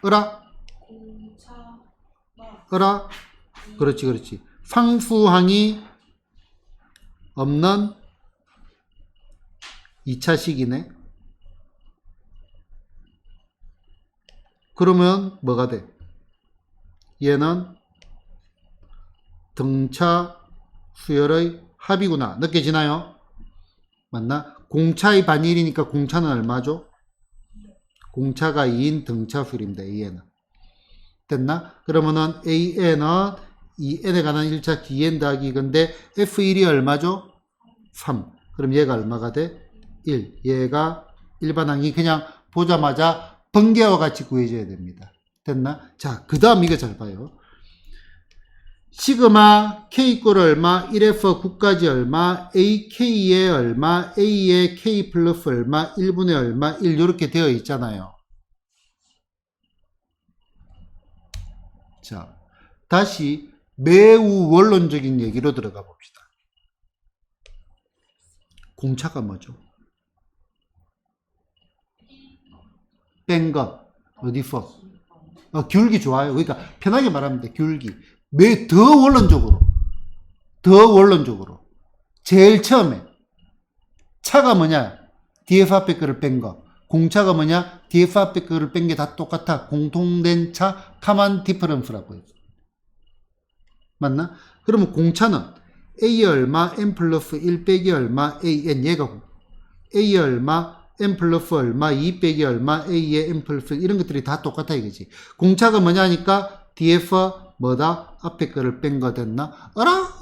어라? 공차 어라? 그렇지, 그렇지. 상수항이 없는 2차식이네. 그러면 뭐가 돼? 얘는 등차 수열의 합이구나. 느껴지나요? 맞나? 공차의 반일이니까 공차는 얼마죠? 공차가 2인 등차 수열입니다. AN은. 됐나? 그러면은 AN은 2n에 관한 1차 DN 더하기 이건데 F1이 얼마죠? 3. 그럼 얘가 얼마가 돼? 1. 얘가 일반항이 그냥 보자마자 번개와 같이 구해져야 됩니다. 됐나? 자, 그 다음 이거 잘 봐요. 시그마 K 이꼴 얼마? 1에서 9까지 얼마? AK의 얼마? A의 K 플러스 얼마? 1분의 얼마? 1 이렇게 되어 있잖아요. 자, 다시 매우 원론적인 얘기로 들어가 봅시다. 공차가 뭐죠? 뺀 것. 어디서? 기울기 좋아요. 그러니까 편하게 말하면 돼. 기울기. 더 원론적으로. 제일 처음에. 차가 뭐냐? DF 앞에 거를 뺀 거. 공차가 뭐냐? DF 앞에 거를 뺀 게 다 똑같아. 공통된 차, 카만 디퍼런스라고 해요. 맞나? 그러면 공차는 A 얼마, N 플러스 1 빼기 얼마, AN 얘가 A 얼마, N 플러스 얼마, 2 빼기 얼마, A의 N 플러스 이런 것들이 다 똑같아 이거지. 공차가 뭐냐니까 DF 뭐다? 앞에 거를 뺀 거 됐나? 어라?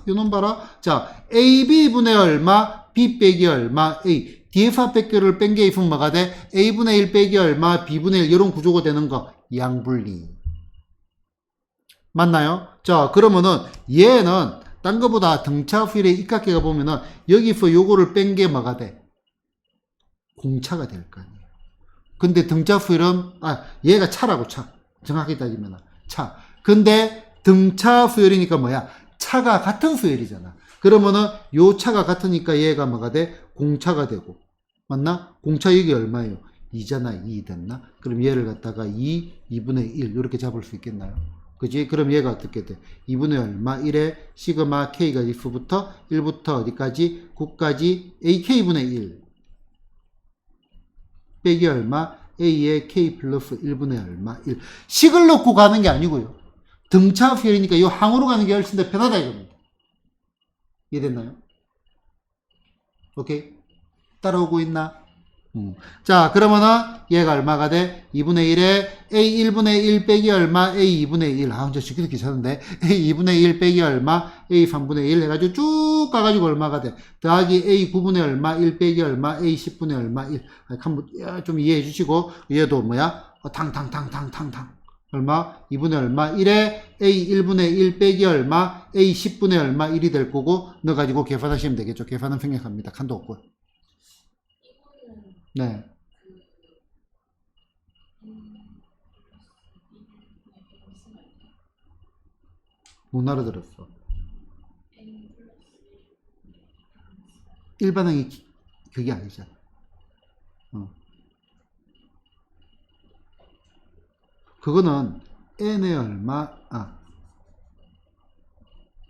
요놈 봐라. 자, AB분의 얼마, B 빼기 얼마, A. DF 앞에 거를 뺀 게 있으면 뭐가 돼? A분의 1 빼기 얼마, B분의 1 이런 구조가 되는 거. 양분리. 맞나요? 자, 그러면은 얘는 딴 거보다 등차 수열의 입각계가 보면은 여기서 요거를 뺀 게 뭐가 돼? 공차가 될 거 아니에요. 근데 등차 수열은 얘가 차라고 차. 정확히 따지면 차. 근데 등차 수열이니까 뭐야? 차가 같은 수열이잖아. 그러면은 요 차가 같으니까 얘가 뭐가 돼? 공차가 되고. 맞나? 공차 여기 얼마예요? 2잖아. 2 됐나? 그럼 얘를 갖다가 2분의 1 이렇게 잡을 수 있겠나요? 그지? 그럼 얘가 어떻게 돼? 2분의 얼마? 1에 시그마 K가 if부터 1부터 어디까지? 9까지 AK분의 1 빼기 얼마? A의 K 플러스 1분의 얼마? 1 식을 넣고 가는 게 아니고요. 등차 수열이니까 이 항으로 가는 게 훨씬 더 편하다 이겁니다. 이해됐나요? 오케이? 따라오고 있나? 자, 그러면은 얘가 얼마가 돼? 2분의 1에 A 1분의 1 빼기 얼마? A 2분의 1. 아, 이제 쉽기도 귀찮은데. A 2분의 1 빼기 얼마? A 3분의 1 해가지고 쭉 가가지고 얼마가 돼? 더하기 A 9분의 얼마? 1 빼기 얼마? A 10분의 얼마? 1. 한번 좀 이해해 주시고, 얘도 뭐야? 탕탕탕탕탕탕. 얼마? 2분의 얼마? 1에 A 1분의 1 빼기 얼마? A 10분의 얼마? 1이 될 거고, 넣어가지고 계산하시면 되겠죠. 계산은 평행합니다. 칸도 없고. 이거는 네. 못 알아들었어. N 플러스 일반항이 그게 아니잖아. 그거는 n의 얼마,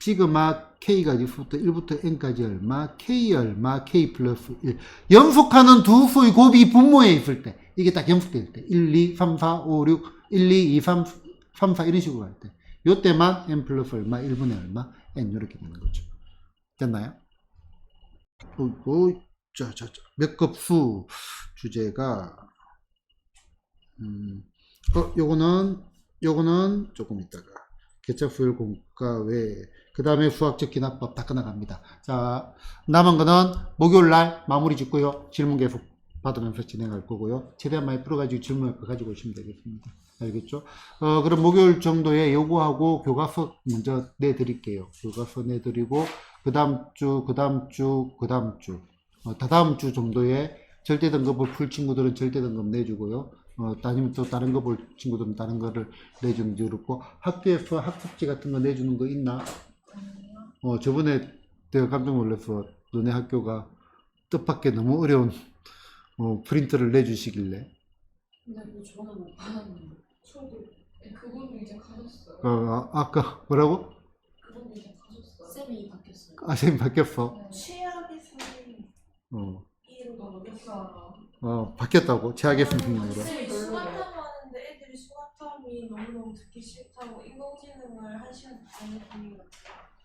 시그마 k가 1부터 n까지 얼마, k 얼마, k 플러스 1. 연속하는 두 수의 곱이 분모에 있을 때, 이게 딱 연속될 때, 1, 2, 3, 4, 5, 6, 1, 2, 2, 3, 4 이런 식으로 할 때, 요때만 n 플러스 얼마, 1분의 얼마, n 이렇게 되는 거죠. 됐나요? 그리고 몇 급수 주제가 요거는 조금 있다가 개척수열 공과 외 그 다음에 수학적 기납법 다 끝나갑니다. 자, 남은 거는 목요일날 마무리 짓고요. 질문 계속 받으면서 진행할 거고요. 최대한 많이 풀어가지고 질문을 가지고 오시면 되겠습니다. 알겠죠? 그럼 목요일 정도에 요거하고 교과서 먼저 내드릴게요. 교과서 내드리고 그 다음 주 다다음 주 정도에 절대 등급을 풀 친구들은 절대 등급 내주고요. 아니면 또 다른 거 볼 친구들은 다른 거를 내주는 게 그렇고, 학교에서 학습지 같은 거 내주는 거 있나? 저번에 내가 깜짝 놀랐어. 너네 학교가 뜻밖의 너무 어려운 프린트를 내주시길래. 근데 뭐 저는 못 받았는데 저도 그분도 이제 가셨어요. 아까 뭐라고? 그분도 이제 가셨어요. 쌤이 바뀌었어요. 쌤이 바뀌었어. 네. 최악의 선생님 어, 이로 너 어떻게 알아? 바뀌었다고. 최악의 선생님으로. 쌤이 별로예요. 수학탐 하는데 애들이 수학탐이 너무너무 듣기 싫다고 인공지능을 1시간 듣는 분위기 같아.